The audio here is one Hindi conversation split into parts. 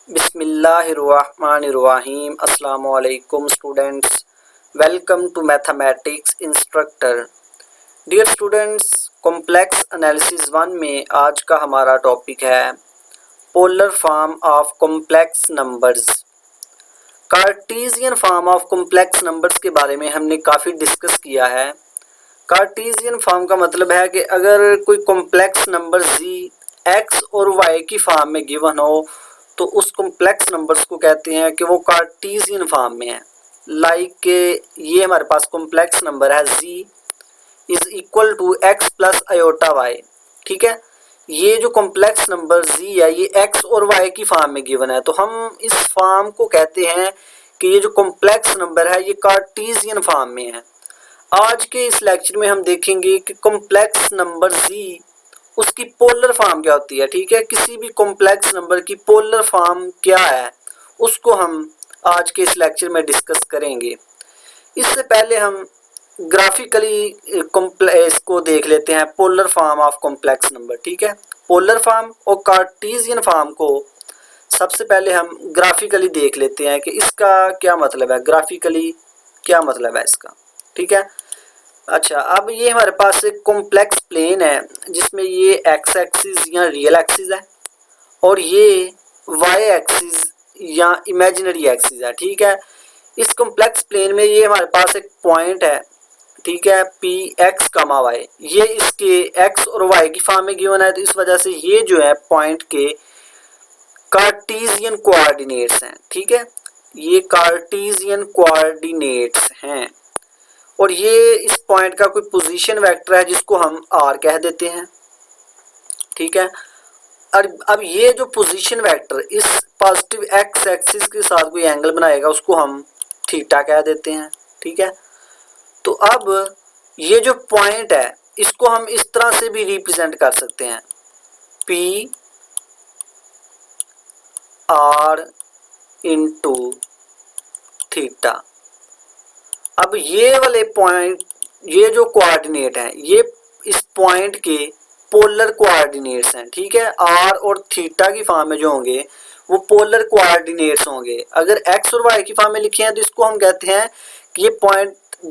बिस्मिल्लाहिर्रहमानिर्रहीम। अस्सलामु अलैकुम students, welcome to mathematics instructor. Dear students, complex analysis 1 में आज का हमारा टॉपिक है polar form of complex numbers. Cartesian form of complex numbers के बारे में हमने काफ़ी डिस्कस किया है। कार्टेशियन फॉर्म का मतलब है कि अगर कोई कॉम्प्लेक्स नंबर z x और y की फॉर्म में गिवन हो तो उस कॉम्प्लेक्स नंबर्स को कहते हैं कि वो कार्टेशियन फॉर्म में है। लाइक ये हमारे पास कॉम्प्लेक्स नंबर है z is equal to x plus iota y। ठीक है, ये जो कॉम्प्लेक्स नंबर z है ये x और y की फॉर्म में गिवन है, तो हम इस फॉर्म को कहते हैं कि ये जो कॉम्प्लेक्स नंबर है ये कार्टेशियन फॉर्म में है। आज के इस लेक्चर में हम देखेंगे कि कॉम्प्लेक्स नंबर z उसकी पोलर फॉर्म क्या होती है। ठीक है, किसी भी कॉम्प्लेक्स नंबर की पोलर फॉर्म क्या है उसको हम आज के इस लेक्चर में डिस्कस करेंगे। इससे पहले हम ग्राफिकली इसको देख लेते हैं, polar form of complex number. ठीक है, पोलर फॉर्म और कार्टेशियन फॉर्म को सबसे पहले हम ग्राफिकली देख लेते हैं कि इसका क्या मतलब है, ग्राफिकली क्या मतलब है इसका। ठीक है, अच्छा, अब ये हमारे पास एक कॉम्प्लेक्स प्लेन है जिसमें ये एक्स एक्सिस या रियल एक्सिस है और ये वाई एक्सिस या इमेजिनरी एक्सिस है। ठीक है, इस कॉम्प्लेक्स प्लेन में ये हमारे पास एक पॉइंट है, ठीक है, पी एक्स कामा वाई, ये इसके एक्स और वाई की फॉर्म में गिवन है, तो इस वजह से ये जो है पॉइंट के कार्टेशियन कोऑर्डिनेट्स हैं। ठीक है, ये कार्टेशियन कोऑर्डिनेट्स हैं और ये इस पॉइंट का कोई पोजीशन वेक्टर है जिसको हम आर कह देते हैं। ठीक है, अब ये जो पोजीशन वेक्टर इस पॉजिटिव एक्स एक्सिस के साथ कोई एंगल बनाएगा उसको हम थीटा कह देते हैं। ठीक है, तो अब ये जो पॉइंट है इसको हम इस तरह से भी रिप्रेजेंट कर सकते हैं, पी आर इंटू थीटा। अब ये वाले पॉइंट, ये जो कोऑर्डिनेट हैं ये इस पॉइंट के पोलर कोऑर्डिनेट्स हैं। ठीक है, आर और थीटा की फॉर्म में जो होंगे वो पोलर कोऑर्डिनेट्स होंगे। अगर एक्स और वाई की फॉर्म में लिखे हैं तो इसको हम कहते हैं कि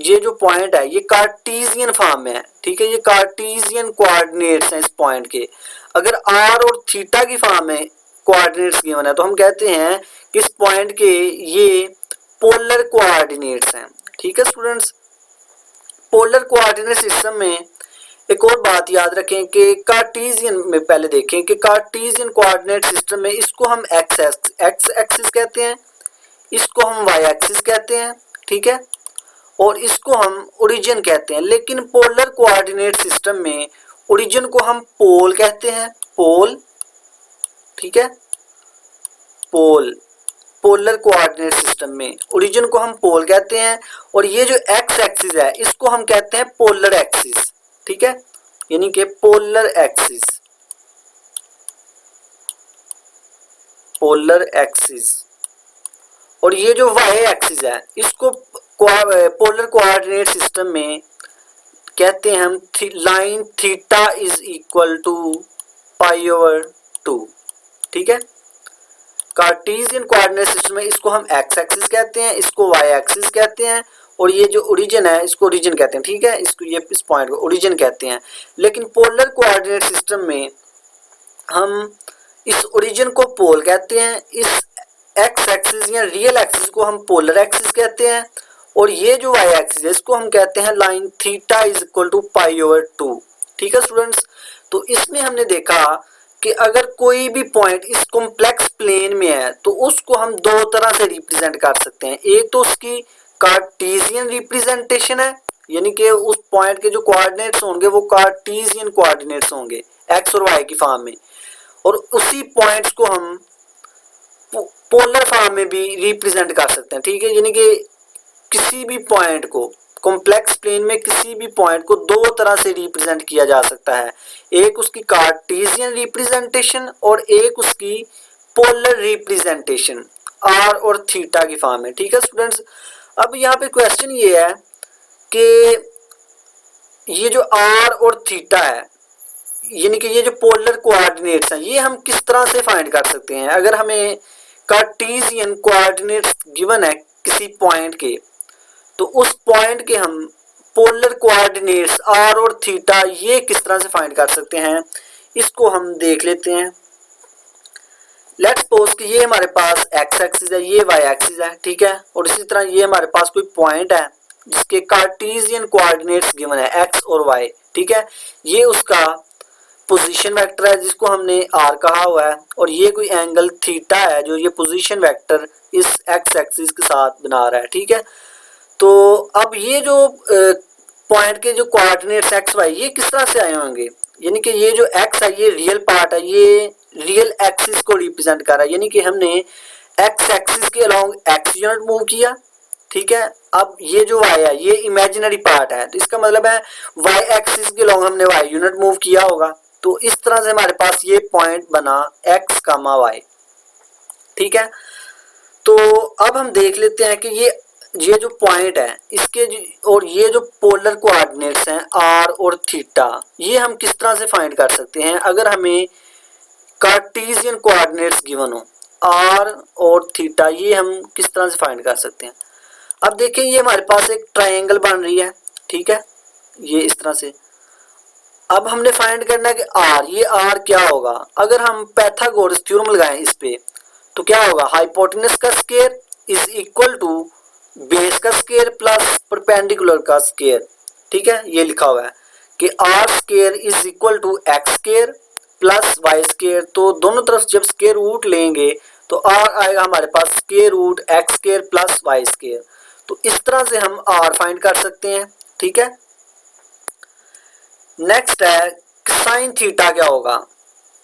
ये जो पॉइंट है ये कार्टेशियन फॉर्म में है। ठीक है, ये कार्टेशियन कोऑर्डिनेट्स हैं इस पॉइंट के। अगर आर और थीटा की फॉर्म में कोऑर्डिनेट्स गिवन है तो हम कहते हैं कि इस पॉइंट के ये पोलर कोऑर्डिनेट्स हैं। ठीक है स्टूडेंट्स, पोलर कोऑर्डिनेट सिस्टम में एक और बात याद रखें कि कार्टेशियन में पहले देखें कि कार्टेशियन कोऑर्डिनेट सिस्टम में इसको हम एक्स एक्सिस कहते हैं, इसको हम वाई एक्सिस कहते हैं। ठीक है, और इसको हम ओरिजिन कहते हैं। लेकिन पोलर कोऑर्डिनेट सिस्टम में ओरिजिन को हम पोल कहते हैं, पोल। ठीक है, पोल, पोलर कोऑर्डिनेट सिस्टम में ओरिजिन को हम पोल कहते हैं और ये जो एक्स एक्सिस है इसको हम कहते हैं पोलर एक्सिस। ठीक है, यानी कि पोलर एक्सिस, पोलर एक्सिस। और ये जो वाई एक्सिस है इसको पोलर कोऑर्डिनेट सिस्टम में कहते हैं हम line theta is equal to pi over 2। ठीक है, कार्टेशियन कोऑर्डिनेट सिस्टम में इसको हम एक्स एक्सिस कहते हैं, इसको वाई एक्सिस कहते हैं और ये जो ओरिजिन है इसको ओरिजिन कहते हैं। ठीक है, इसको ये इस पॉइंट को ओरिजिन कहते हैं। लेकिन पोलर कोऑर्डिनेट सिस्टम में हम इस ओरिजिन को पोल कहते हैं, इस एक्स एक्सिस या रियल एक्सिस को हम पोलर एक्सिस कहते हैं और ये जो वाई एक्सिस है इसको हम कहते हैं line theta is equal to pi over 2। ठीक है स्टूडेंट्स, तो इसमें हमने देखा कि अगर कोई भी पॉइंट इस कॉम्प्लेक्स प्लेन में है तो उसको हम दो तरह से रिप्रेजेंट कर सकते हैं। एक तो उसकी कार्टेशियन रिप्रेजेंटेशन है, यानी कि उस पॉइंट के जो कोऑर्डिनेट्स होंगे वो कार्टेशियन कोऑर्डिनेट्स होंगे एक्स और वाई की फॉर्म में, और उसी पॉइंट्स को हम पोलर फॉर्म में भी रिप्रेजेंट कर सकते हैं। ठीक है, यानी कि किसी भी पॉइंट को कॉम्प्लेक्स प्लेन में किसी भी पॉइंट को दो तरह से रिप्रेजेंट किया जा सकता है, एक उसकी कार्टेशियन रिप्रेजेंटेशन और एक उसकी पोलर रिप्रेजेंटेशन आर और थीटा की फॉर्म में। ठीक है स्टूडेंट्स, अब यहाँ पे क्वेश्चन ये है कि ये जो आर और थीटा है यानी कि ये जो पोलर कोऑर्डिनेट्स हैं ये हम किस तरह से फाइंड कर सकते हैं। अगर हमें कार्टेशियन कोऑर्डिनेट्स गिवन है किसी पॉइंट के, तो उस पॉइंट के हम पोलर कोऑर्डिनेट्स आर और थीटा ये किस तरह से फाइंड कर सकते हैं, इसको हम देख लेते हैं। लेट्स सपोज कि ये हमारे पास एक्स एक्सिस है, ये वाई एक्सिस है, ठीक है, और इसी तरह ये हमारे पास कोई पॉइंट है जिसके कार्टेशियन कोऑर्डिनेट्स गिवन है एक्स और वाई, ठीक है, ये उसका पोजीशन वेक्टर है जिसको हमने आर कहा हुआ है, और ये कोई एंगल थीटा है जो ये पोजीशन वेक्टर इस एक्स एक्सिस के साथ बना रहा है, ठीक है। तो अब ये जो पॉइंट के जो कोऑर्डिनेट्स एक्स वाई ये किस तरह से आए होंगे, यानी कि ये जो एक्स है ये रियल पार्ट है, ये रियल एक्सिस को रिप्रेजेंट कर रहा है, यानी कि हमने एक्स एक्सिस के अलोंग एक्स यूनिट मूव किया, ठीक है। अब ये जो वाई है ये इमेजिनरी पार्ट है, तो इसका मतलब है वाई एक्सिस के अलोंग हमने वाई यूनिट मूव किया होगा, तो इस तरह से हमारे पास ये पॉइंट बना एक्स कामा वाई, ठीक है। तो अब हम देख लेते हैं कि ये जो पॉइंट है इसके और ये जो पोलर कोऑर्डिनेट्स हैं आर और थीटा, ये हम किस तरह से फाइंड कर सकते हैं अगर हमें कार्टेशियन कोऑर्डिनेट्स गिवन हो आर और थीटा, ये हम किस तरह से फाइंड कर सकते हैं। अब देखिए ये हमारे पास एक ट्रायंगल बन रही है, ठीक है, ये इस तरह से। अब हमने फाइंड करना है कि आर, ये आर क्या होगा, अगर हम पाइथागोरस थ्योरम लगाएं इस पे तो क्या होगा, हाइपोटेनस का square is equal to base का स्क्वायर प्लस परपेंडिकुलर का स्क्वायर, ठीक है, ये लिखा हुआ है कि r square is equal to x square plus y square, तो दोनों तरफ जब स्क्वायर रूट लेंगे तो आर आएगा हमारे पास square root x square plus y square, तो इस तरह से हम आर फाइंड कर सकते हैं, ठीक है। नेक्स्ट है साइन थीटा क्या होगा,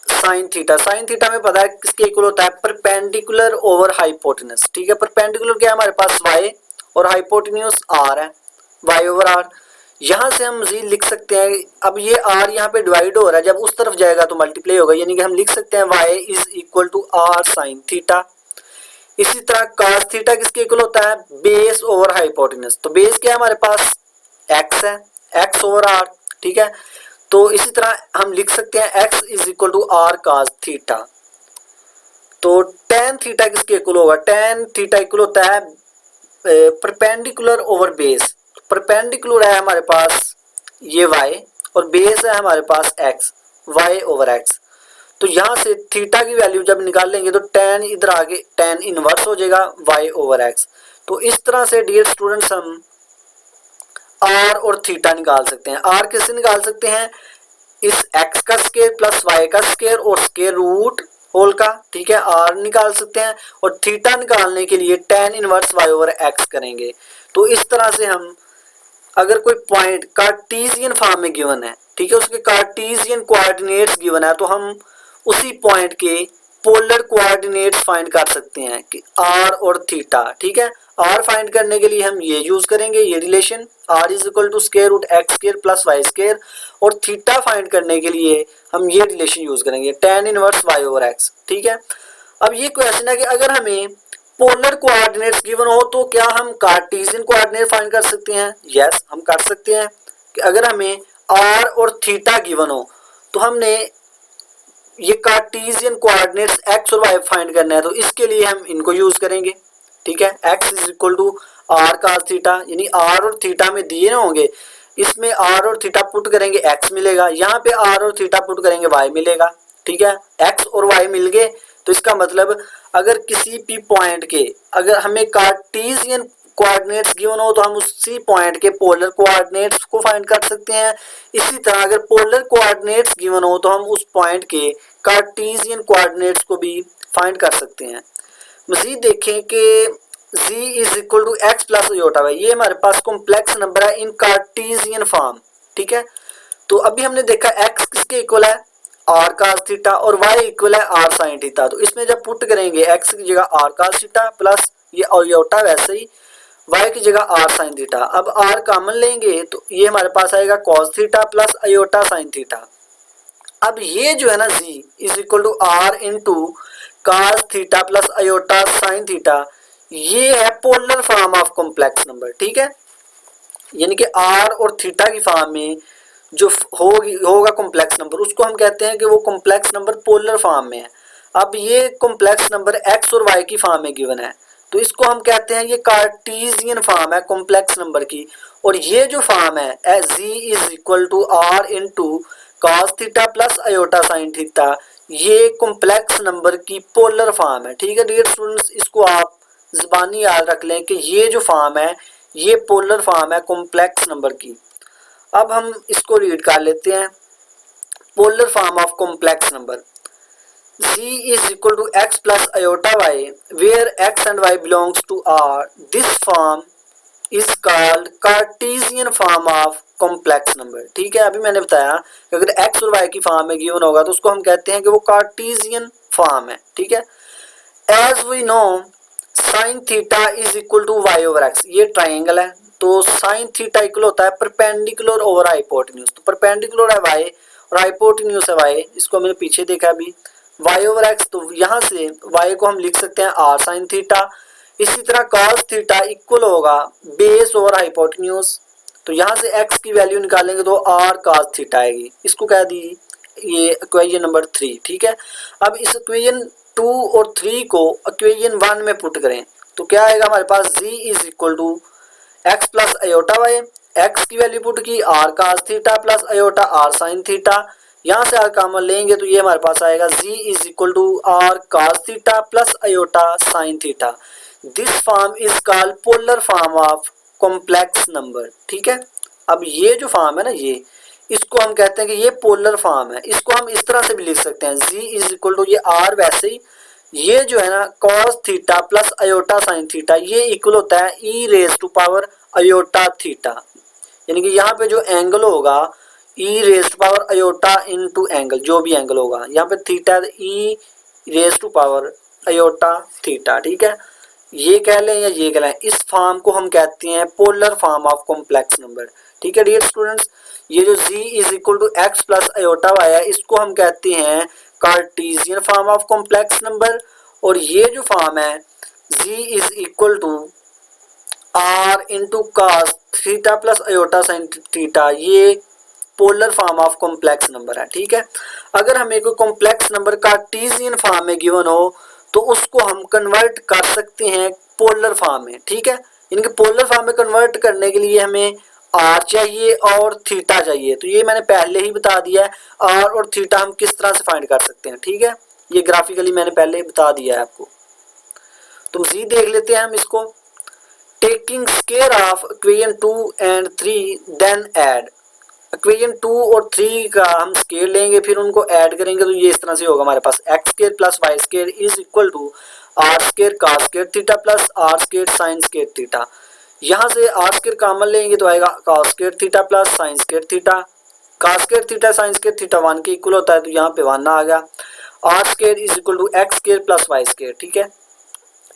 साइन थीटा में पता है किसके इक्वल होता है, परपेंडिकुलर ओवर हाइपोटेनस, ठीक है। परपेंडिकुलर क्या है हमारे पास वाई और हाइपोटेन्यूज आर है, वाई ओवर आर। यहां से हम मजीद लिख सकते हैं, अब ये आर यहाँ पे डिवाइड हो रहा है, जब उस तरफ जाएगा तो मल्टीप्लाई होगा, यानी कि हम लिख सकते हैं y is equal to r sine theta. इसी तरह cos थीटा किसके इक्वल होता है, बेस ओवर हाइपोटेनस, तो बेस क्या है हमारे पास x है, x ओवर r, ठीक है। तो इसी तरह हम लिख सकते हैं x is equal to r cos theta. तो tan थीटा किसके इक्वल होगा, tan थीटा इक्वल होता है परपेंडिकुलर ओवर बेस, परपेंडिकुलर है हमारे पास ये y और बेस है हमारे पास x, y ओवर x। तो यहाँ से थीटा की वैल्यू जब निकाल लेंगे तो tan इधर आगे tan इनवर्स हो जाएगा y ओवर x। तो इस तरह से डियर स्टूडेंट्स हम r और थीटा निकाल सकते हैं। r कैसे निकाल सकते हैं, इस x का स्क्वायर प्लस y का स्क्वायर और स्क्वायर रूट होल का, ठीक है, r निकाल सकते हैं, और थीटा निकालने के लिए tan inverse y over x करेंगे। तो इस तरह से हम अगर कोई पॉइंट कार्टेशियन फॉर्म में गिवन है, ठीक है, उसके कार्टेशियन कोऑर्डिनेट्स गिवन है, तो हम उसी पॉइंट के पोलर कोऑर्डिनेट्स फाइंड कर सकते हैं कि r और थीटा, ठीक है। r फाइंड करने के लिए हम ये यूज करेंगे, ये relation r is equal to square root x square plus y square, और थीटा फाइंड करने के लिए हम ये रिलेशन यूज करेंगे tan inverse y over x, ठीक है। अब ये क्वेश्चन है कि अगर हमें पोलर कोऑर्डिनेट्स गिवन हो तो क्या हम कार्टेशियन कोऑर्डिनेट फाइंड कर सकते हैं, यस हम कर सकते हैं। कि अगर हमें r और थीटा गिवन हो तो हमने ये कार्टेशियन कोऑर्डिनेट्स x और y फाइंड करना है, तो इसके लिए हम इनको यूज करेंगे, ठीक है। x is equal to r cos theta, यानी r और थीटा में दिए ना होंगे, इसमें r और थीटा पुट करेंगे x मिलेगा, यहाँ पे r और थीटा पुट करेंगे y मिलेगा, ठीक है। x और y मिल गए, तो इसका मतलब अगर किसी भी पॉइंट के अगर हमें कार्टेशियन कोऑर्डिनेट्स गिवन हो तो हम उसी पॉइंट के पोलर कोऑर्डिनेट्स को फाइंड कर सकते हैं। इसी तरह अगर पोलर कोऑर्डिनेट्स गिवन हो तो हम उस पॉइंट के कार्टेशियन कोऑर्डिनेट्स को भी फाइंड कर सकते हैं। मजीद देखें कि z is equal to x plus iota y, ये हमारे पास कॉम्प्लेक्स नंबर है इन कार्टेशियन फॉर्म, ठीक है। तो अभी हमने देखा x किसके इक्वल है, आर cos थीटा, और y इक्वल है आर साइन थीटा। तो इसमें जब पुट करेंगे x की जगह आर cos थीटा प्लस ये आयोटा, वैसे ही y की जगह आर साइन थीटा। अब r कॉमन लेंगे तो ये हमारे पास आएगा cos theta plus iota sine theta. अब ये जो है ना z is equal to r into cos theta plus iota sine theta, ये है polar form of complex number, ठीक है। यानी कि r और थीटा की फॉर्म में जो होगा कॉम्प्लेक्स नंबर उसको हम कहते हैं कि वो कॉम्प्लेक्स नंबर पोलर फॉर्म में है। अब ये कॉम्प्लेक्स नंबर एक्स और वाई की फॉर्म में गिवन है, तो इसको हम कहते हैं ये कार्टेशियन फॉर्म है कॉम्प्लेक्स नंबर की। और ये जो फॉर्म है z is equal to r into cos theta plus iota sine theta, ये कॉम्प्लेक्स नंबर की पोलर फॉर्म है। ठीक है डियर स्टूडेंट्स, इसको आप ज़बानी याद रख लें कि ये जो फॉर्म है ये पोलर फॉर्म है कॉम्प्लेक्स नंबर की। अब हम इसको रीड कर लेते हैं। Polar form of complex number z is equal to x plus iota y where x and y belongs to R. This form is called Cartesian form of complex number। ठीक है, अभी मैंने बताया कि अगर x और y की फॉर्म में गिवन होगा तो उसको हम कहते हैं कि वो कार्टेशियन फॉर्म है। ठीक है, as we know sine theta is equal to y over x, ये ट्राइंगल है तो साइन थीटा इक्वल होता है परपेंडिकुलर ओवर हाइपोटेन्यूज। तो परपेंडिकुलर है y और हाइपोटेन्यूज है y, इसको मैंने पीछे देखा अभी y ओवर x, तो यहाँ से y को हम लिख सकते हैं r साइन थीटा। इसी तरह cos थीटा इक्वल होगा बेस ओवर हाइपोटेन्यूज, तो यहाँ से x की वैल्यू निकालेंगे तो r cos थीटा आएगी। इसको कह दी ये इक्वेशन नंबर 3। ठीक है, अब इस इक्वेशन 2 और 3 को इक्वेशन 1 में पुट करें तो क्या आएगा हमारे पास z is equal to x plus iota y, x की वैल्यू पुट की r cos theta plus iota r sine theta, यहाँ से आर कॉमन लेंगे तो ये हमारे पास आएगा z is equal to r cos theta plus iota sine theta. This form is called polar form of complex number. ठीक है, अब ये जो फॉर्म है ना ये, इसको हम कहते हैं कि ये पोलर फॉर्म है। इसको हम इस तरह से भी लिख सकते हैं z इज इक्वल टू ये r, वैसे ही ये जो है ना cos theta plus iota sine theta ये इक्वल होता है e raise to power iota theta, यानी कि यहाँ पे जो एंगल होगा e raise to power iota into angle, जो भी एंगल होगा यहाँ पे theta e raise to power iota theta. ठीक है, ये कह लें या ये कह लें, इस फॉर्म को हम कहते हैं polar form of complex number. ठीक है डियर स्टूडेंट्स, ये जो z is equal to x plus iota y है इसको हम कहते हैं Cartesian form of complex number, और ये जो फॉर्म है z is equal to r into cos theta plus iota sine theta, ये polar form of complex number है। ठीक है, अगर हमें कोई कॉम्प्लेक्स नंबर कार्टेशियन फॉर्म में गिवन हो तो उसको हम कन्वर्ट कर सकते हैं पोलर फॉर्म में। ठीक है, इनके पोलर फॉर्म में कन्वर्ट करने के लिए हमें r चाहिए और थीटा चाहिए, तो ये मैंने पहले ही बता दिया है r और थीटा हम किस तरह से फाइंड कर सकते हैं। ठीक है, ये ग्राफिकली मैंने पहले ही बता दिया है आपको। तो मज़ीद देख लेते हैं हम इसको। Taking square of equation 2 and 3 then add, equation 2 और 3 का हम स्क्वायर लेंगे फिर उनको ऐड करेंगे तो ये इस तरह से होगा हमारे पास x square plus y square is equal to r square cos square theta plus r square sine square theta. यहाँ से आर स्क्वायर कॉमन लेंगे तो आएगा cos square theta plus sine square theta, cos square theta sine square theta 1 के इक्वल होता है तो यहाँ पे 1 आ गया। R square is equal to x square plus y square. ठीक है,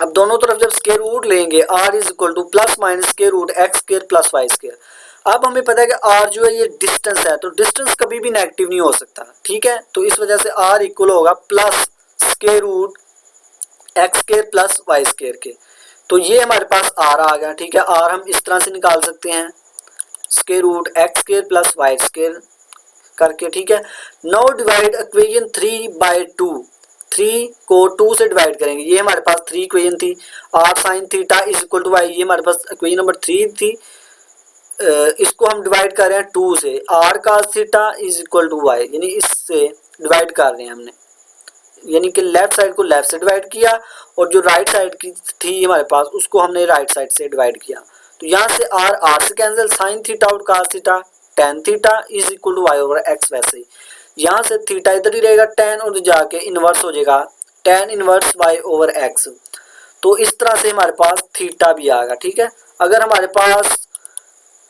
अब दोनों तरफ जब स्क्वायर रूट लेंगे r is equal to plus minus square root x square plus y square. अब हमें पता है कि r जो है ये डिस्टेंस है, तो डिस्टेंस कभी भी नेगेटिव नहीं हो सकता। ठीक है, तो इस वजह से r इक्वल होगा plus square root x square plus y square के, तो ये हमारे पास r आ गया। ठीक है, r हम इस तरह से निकाल सकते हैं square root x square plus y square करके। ठीक है, नाउ डिवाइड इक्वेशन 3 बाय 2, 3 को 2 से डिवाइड करेंगे, ये हमारे पास 3 इक्वेशन थी। r sine theta is equal to y, ये हमारे पास इक्वेशन नंबर 3 थी, इसको हम डिवाइड कर रहे हैं 2 से। r cos theta is equal to y, यानी इससे डिवाइड कर रहे हैं हमने, यानी कि लेफ्ट साइड को लेफ्ट से डिवाइड किया और जो राइट साइड की थी हमारे पास उसको हमने राइट साइड से डिवाइड किया। तो यहाँ से r से कैंसिल, साइन थीटा और cos theta, tan theta is equal to y over x. वैसे ही यहाँ से थीटा इधर ही रहेगा, tan और जाके इन्वर्स हो जाएगा tan inverse y over x. तो इस तरह से हमारे पास थीटा भी आएगा। ठीक है, अगर हमारे पास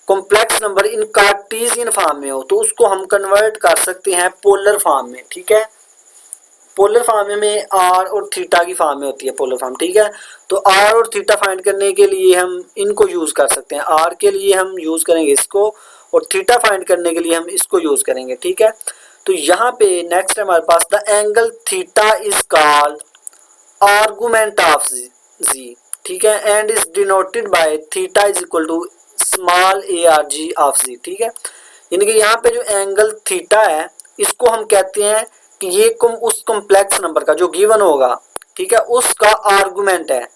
complex number in Cartesian form में हो तो उसको हम कन्वर्ट कर सकते हैं पोलर फॉर्म में। ठीक है, पोलर फॉर्म में r और थीटा की फॉर्म में होती है पोलर फॉर्म। ठीक है, तो r और थीटा फाइंड करने के लिए हम इनको यूज़ कर सकते हैं, r के लिए हम यूज़ करेंगे इसको और थीटा फाइंड करने के लिए हम इसको यूज़ करेंगे। ठीक है, तो यहाँ पे नेक्स्ट हमारे पास the angle theta is called argument of z. ठीक है, and is denoted by theta is equal to small a r g of z. ठीक है, यानी कि यहाँ पे जो एंगल थीटा है इसको हम कहते हैं कि ये उस कॉम्प्लेक्स नंबर का जो गिवन होगा, ठीक है, उसका आर्गुमेंट है,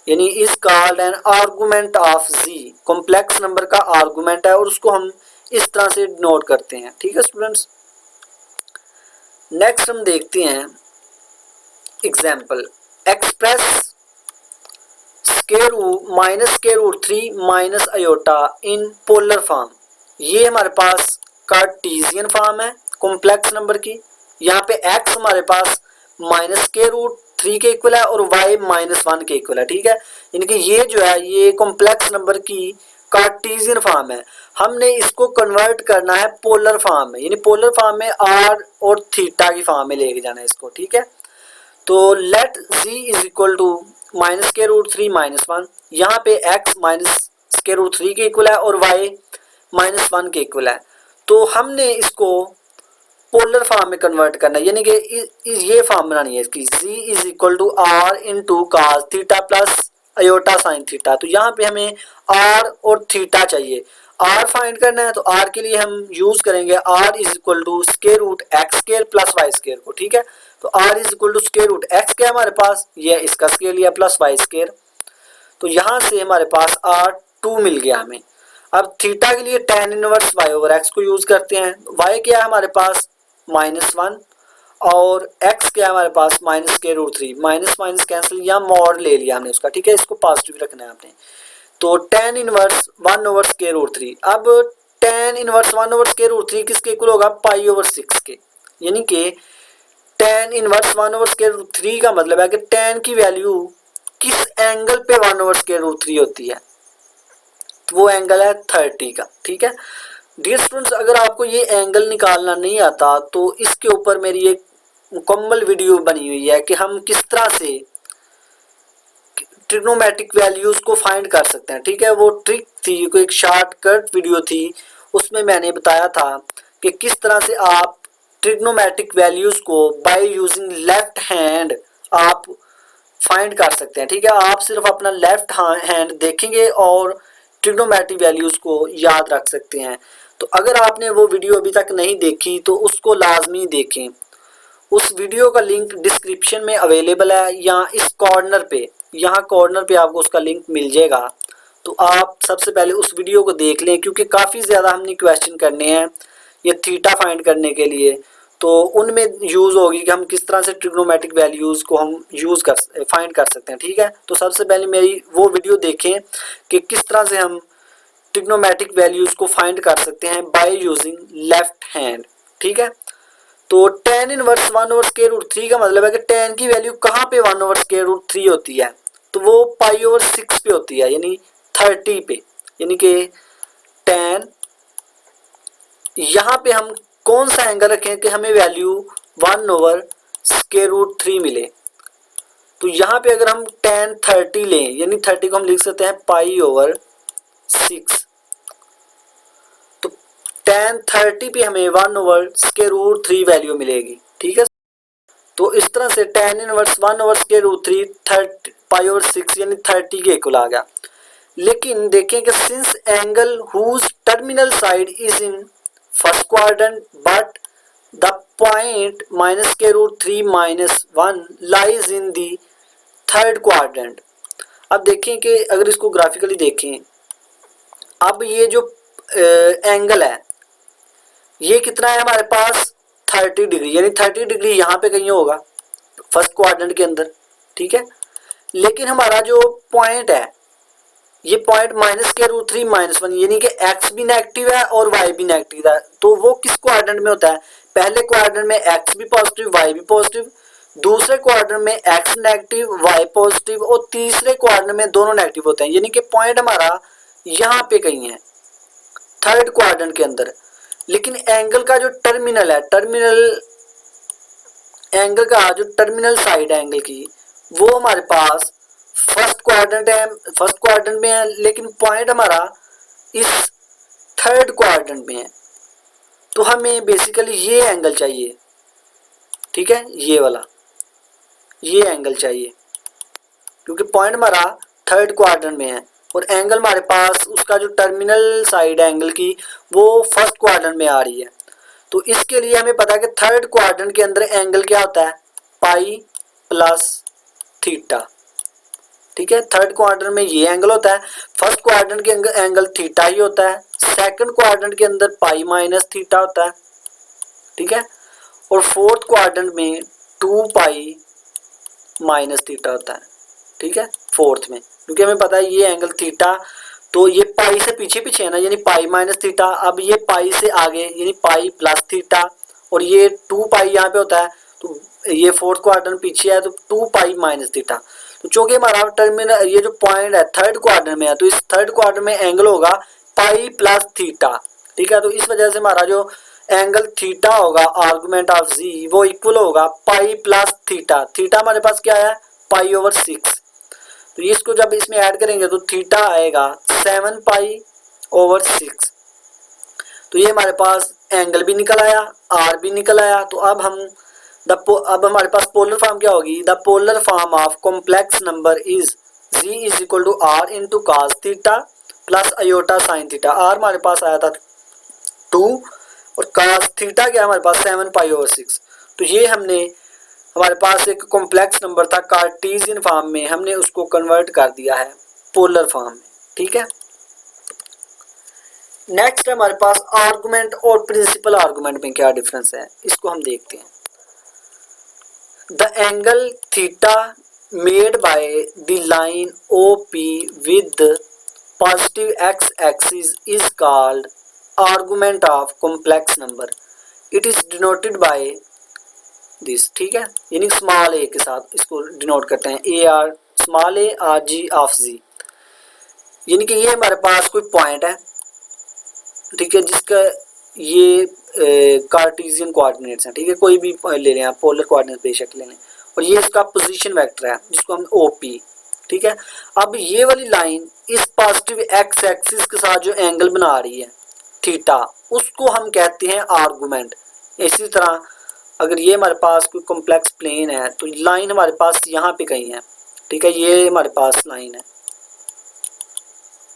यानी is called an argument of z, complex number का आर्गुमेंट है और उसको हम इस तरह से नोट करते हैं। ठीक है स्टूडेंट्स, नेक्स्ट हम देखते हैं example, express square root minus square root 3 minus iota in polar form. ये हमारे पास कार्टेशियन फॉर्म है कॉम्प्लेक्स नंबर की। यहाँ पे x हमारे पास माइनस स्क्वायर रूट 3 के इक्वल है और y माइनस 1 के इक्वल है। ठीक है, यानी कि ये जो है ये कॉम्प्लेक्स नंबर की कार्टेशियन फॉर्म है। हमने इसको कन्वर्ट करना है पोलर फॉर्म में, यानी पोलर फॉर्म में r और थीटा की फॉर्म में लेके जाना है इसको। ठीक है, तो let z is equal to minus square root 3 minus 1, यहाँ पे x माइनस स्क्वायर रूट 3 के इक्वल है और y माइनस 1 के इक्वल है। तो हमने इसको पोलर फॉर्म में कन्वर्ट करना है, यानी कि ये फॉर्म बनानी है इसकी, z is equal to r into cos theta plus iota sine theta. तो यहाँ पे हमें r और थीटा चाहिए, r फाइंड करना है तो r के लिए हम यूज करेंगे r is equal to square root x square plus y square को। ठीक है, तो r is equal to square root x क्या है हमारे पास, ये इसका स्क्वायर लिया प्लस वाई स्क्वायर, तो यहाँ से हमारे पास r 2 मिल गया हमें। अब थीटा के लिए tan inverse y over x को यूज करते हैं। y क्या है हमारे पास माइनस 1 और x क्या है हमारे पास minus square root 3, minus minus cancel, या मॉड ले लिया हमने उसका। ठीक है, इसको पॉजिटिव रखना है आपने, तो tan inverse 1 over square root 3। अब tan inverse 1 over square root 3 किसके इक्वल होगा, पाई ओवर 6 के, यानी कि tan inverse 1 over square root 3 का मतलब है कि tan की वैल्यू किस एंगल पे 1 ओवर स्क्वायर रूट 3 होती है, तो वो एंगल है 30 का। ठीक है डियर स्टूडेंट्स, अगर आपको ये एंगल निकालना नहीं आता तो इसके ऊपर मेरी एक मुकम्मल वीडियो बनी हुई है कि हम किस तरह से ट्रिग्नोमेट्रिक वैल्यूज को फाइंड कर सकते हैं। ठीक है, वो ट्रिक थी, कोई एक शॉर्टकट वीडियो थी, उसमें मैंने बताया था कि किस तरह से आप ट्रिग्नोमेट्रिक वैल्यूज को बाय यूजिंग लेफ्ट हैंड आप फाइंड कर सकते हैं। ठीक है, आप सिर्फ अपना लेफ्ट हैंड देखेंगे और ट्रिग्नोमेट्रिक वैल्यूज को याद रख सकते हैं। तो अगर आपने वो वीडियो अभी तक नहीं देखी तो उसको लाजमी देखें, उस वीडियो का लिंक डिस्क्रिप्शन में अवेलेबल है, या इस कॉर्नर पे, यहाँ कॉर्नर पे आपको उसका लिंक मिल जाएगा। तो आप सबसे पहले उस वीडियो को देख लें, क्योंकि काफ़ी ज़्यादा हमने क्वेश्चन करने हैं ये थीटा फाइंड करने के लिए, तो उनमें यूज़ होगी कि हम किस तरह से ट्रिग्नोमेट्रिक वैल्यूज़ को हम फाइंड कर सकते हैं। ठीक है, तो सबसे पहले मेरी वो वीडियो देखें कि किस तरह से हम ट्रिग्नोमेट्रिक वैल्यूज़ को फाइंड कर सकते हैं बाय यूजिंग लेफ्ट हैंड। ठीक है, तो tan inverse 1 over square root 3 का मतलब है कि tan की वैल्यू कहाँ पे 1 ओवर स्क्वायर रूट 3 होती है, तो वो पाई ओवर 6 पे होती है, यानी 30 पे, यानी कि tan, यहाँ पे हम कौन सा एंगल रखें कि हमें वैल्यू 1 ओवर स्क्वायर रूट 3 मिले। तो यहाँ पे अगर हम tan 30 लें, यानी 30 को हम लिख सकते हैं पाई ओवर 6, तो tan 30 पे हमें 1 ओवर स्क्वायर रूट 3 वैल्यू मिलेगी। ठीक है, तो इस तरह से tan inverse 1 over square root 3 30 pi over 6 यानी 30 के इक्वल आ गया। लेकिन देखें कि since angle whose terminal side is in first quadrant but the point minus square root 3 minus 1 lies in the third quadrant. अब देखें कि अगर इसको ग्राफिकली देखें, अब ये जो एंगल है ये कितना है हमारे पास 30 डिग्री, यानी 30 डिग्री यहाँ पे कहीं होगा फर्स्ट क्वाड्रेंट के अंदर। ठीक है, लेकिन हमारा जो पॉइंट है ये point minus square root 3 minus 1, यानी कि x भी नेगेटिव है और y भी नेगेटिव है, तो वो किस क्वाड्रेंट में होता है, पहले क्वाड्रेंट में x भी पॉजिटिव y भी पॉजिटिव, दूसरे क्वाड्रेंट में x नेगेटिव y पॉजिटिव और तीसरे क्वाड्रेंट में दोनों नेगेटिव होते हैं, यानी कि पॉइंट हमारा यहाँ पे कहीं है थर्ड क्वाड्रेंट के अंदर। लेकिन एंगल का जो टर्मिनल है, एंगल का जो टर्मिनल साइड है एंगल की, वो हमारे पास फर्स्ट क्वाड्रेंट में है, लेकिन पॉइंट हमारा इस थर्ड क्वाड्रेंट में है। तो हमें बेसिकली ये एंगल चाहिए। ठीक है, ये वाला ये एंगल चाहिए, क्योंकि पॉइंट हमारा थर्ड क्वाड्रेंट में है और एंगल हमारे पास उसका जो टर्मिनल साइड है एंगल की वो फर्स्ट क्वाड्रेंट में आ रही है। तो इसके लिए हमें पता है कि थर्ड क्वाड्रेंट के अंदर एंगल क्या होता है, पाई प्लस थीटा। ठीक है, थर्ड क्वाड्रेंट में ये एंगल होता है, फर्स्ट क्वाड्रेंट के एंगल थीटा ही होता है, सेकंड क्वाड्रेंट के अंदर पाई माइनस थीटा होता है। ठीक है, और फोर्थ क्वाड्रेंट में 2 पाई माइनस थीटा होता है। ठीक है, फोर्थ में, क्योंकि हमें पता है ये एंगल थीटा, तो ये पाई से पीछे पीछे है ना, यानी पाई माइनस थीटा। अब ये पाई से आगे यानी पाई प्लस थीटा, और ये 2 पाई यहाँ पे होता है, तो ये फोर्थ क्वाड्रेंट पीछे है, तो 2 पाई माइनस थीटा। तो चूंकि हमारा टर्मिनल ये जो पॉइंट है थर्ड क्वाड्रेंट में है, तो इस थर्ड क्वाड्रेंट में एंगल होगा पाई प्लस थीटा। ठीक है, तो इस वजह से हमारा जो एंगल थीटा होगा आर्गुमेंट ऑफ जी वो इक्वल होगा पाई प्लस थीटा। थीटा हमारे पास क्या है, पाई ओवर 6। तो इसको जब इसमें ऐड करेंगे तो थीटा आएगा 7 पाई ओवर 6। तो ये हमारे पास एंगल भी निकल आया, आर भी निकल आया। तो अब अब हमारे पास पोलर फॉर्म क्या होगी, the polar form of complex number is z is equal to r into cos theta plus iota sine theta. R हमारे पास आया था 2 और कास थीटा क्या हमारे पास 7 पाई ओवर 6। तो ये हमारे पास एक कॉम्प्लेक्स नंबर था कार्टेशियन फॉर्म में, हमने उसको कन्वर्ट कर दिया है पोलर फॉर्म में। ठीक है, नेक्स्ट हमारे पास आर्गुमेंट और प्रिंसिपल आर्गुमेंट में क्या डिफरेंस है, इसको हम देखते हैं। The angle theta made by the line OP with positive x axis is called argument of complex number. It is denoted by this. ठीक है, यानी स्मॉल ए के साथ इसको डिनोट करते हैं, a r small a r g of z. यानी कि ये हमारे पास कोई पॉइंट है, ठीक है, जिसका ये कार्टेशियन कोऑर्डिनेट्स हैं। ठीक है, कोई भी ले लें आप, पोलर कोऑर्डिनेट बेशक ले लें, और ये इसका पोजीशन वेक्टर है जिसको हम OP। ठीक है, अब ये वाली लाइन इस पॉजिटिव x एक्सिस के साथ जो एंगल बना रही है थीटा, उसको हम कहते हैं आर्गुमेंट। इसी तरह अगर ये हमारे पास कोई कॉम्प्लेक्स प्लेन है तो लाइन हमारे पास यहाँ पे कहीं है। ठीक है, ये हमारे पास लाइन है,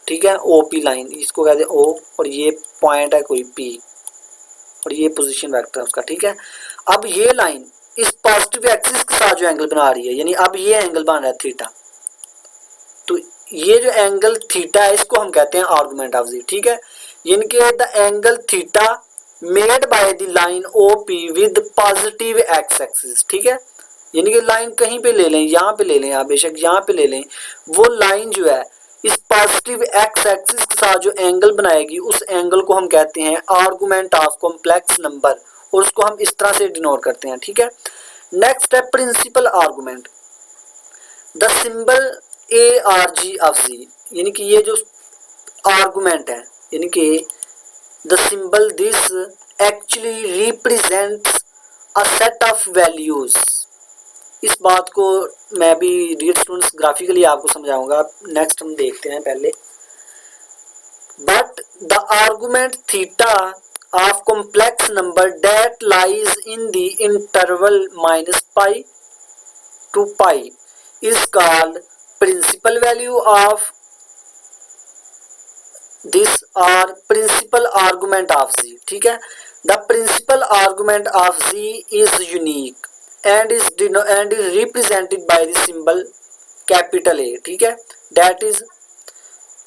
ठीक है, OP लाइन, इसको कहते हैं O, और ये पॉइंट है कोई P, और ये पोजीशन वेक्टर है उसका। ठीक है, अब ये लाइन इस पॉजिटिव एक्सिस के साथ जो एंगल बना रही है, यानी अब ये एंगल बन रहा है थीटा, तो ये जो एंगल थीटा है इसको हम कहते हैं आर्गुमेंट ऑफ जी। ठीक है, यानी कि the angle theta made by the line OP with positive x axis. ठीक है, यानी कि लाइन कहीं पे ले लें, यहाँ पे ले लें, आप बेशक यहाँ पे ले लें, वो लाइन जो है इस पॉजिटिव x एक्सिस के साथ जो एंगल बनाएगी उस एंगल को हम कहते हैं आर्गुमेंट ऑफ कॉम्प्लेक्स नंबर, और उसको हम इस तरह से डिनोट करते हैं। ठीक है, नेक्स्ट है principal argument. The symbol ARG of z, यानी कि ये जो आर्गुमेंट है, यानी कि the symbol this actually represents a set of values। इस बात को मैं भी डियर स्टूडेंट्स ग्राफिकली आपको समझाऊंगा, नेक्स्ट हम देखते हैं पहले। But the argument theta of complex number that lies in the interval -pi to pi is called principal value of this r principal argument of z. ठीक है, the principal argument of z is unique and is represented by the symbol capital a. ठीक है, that is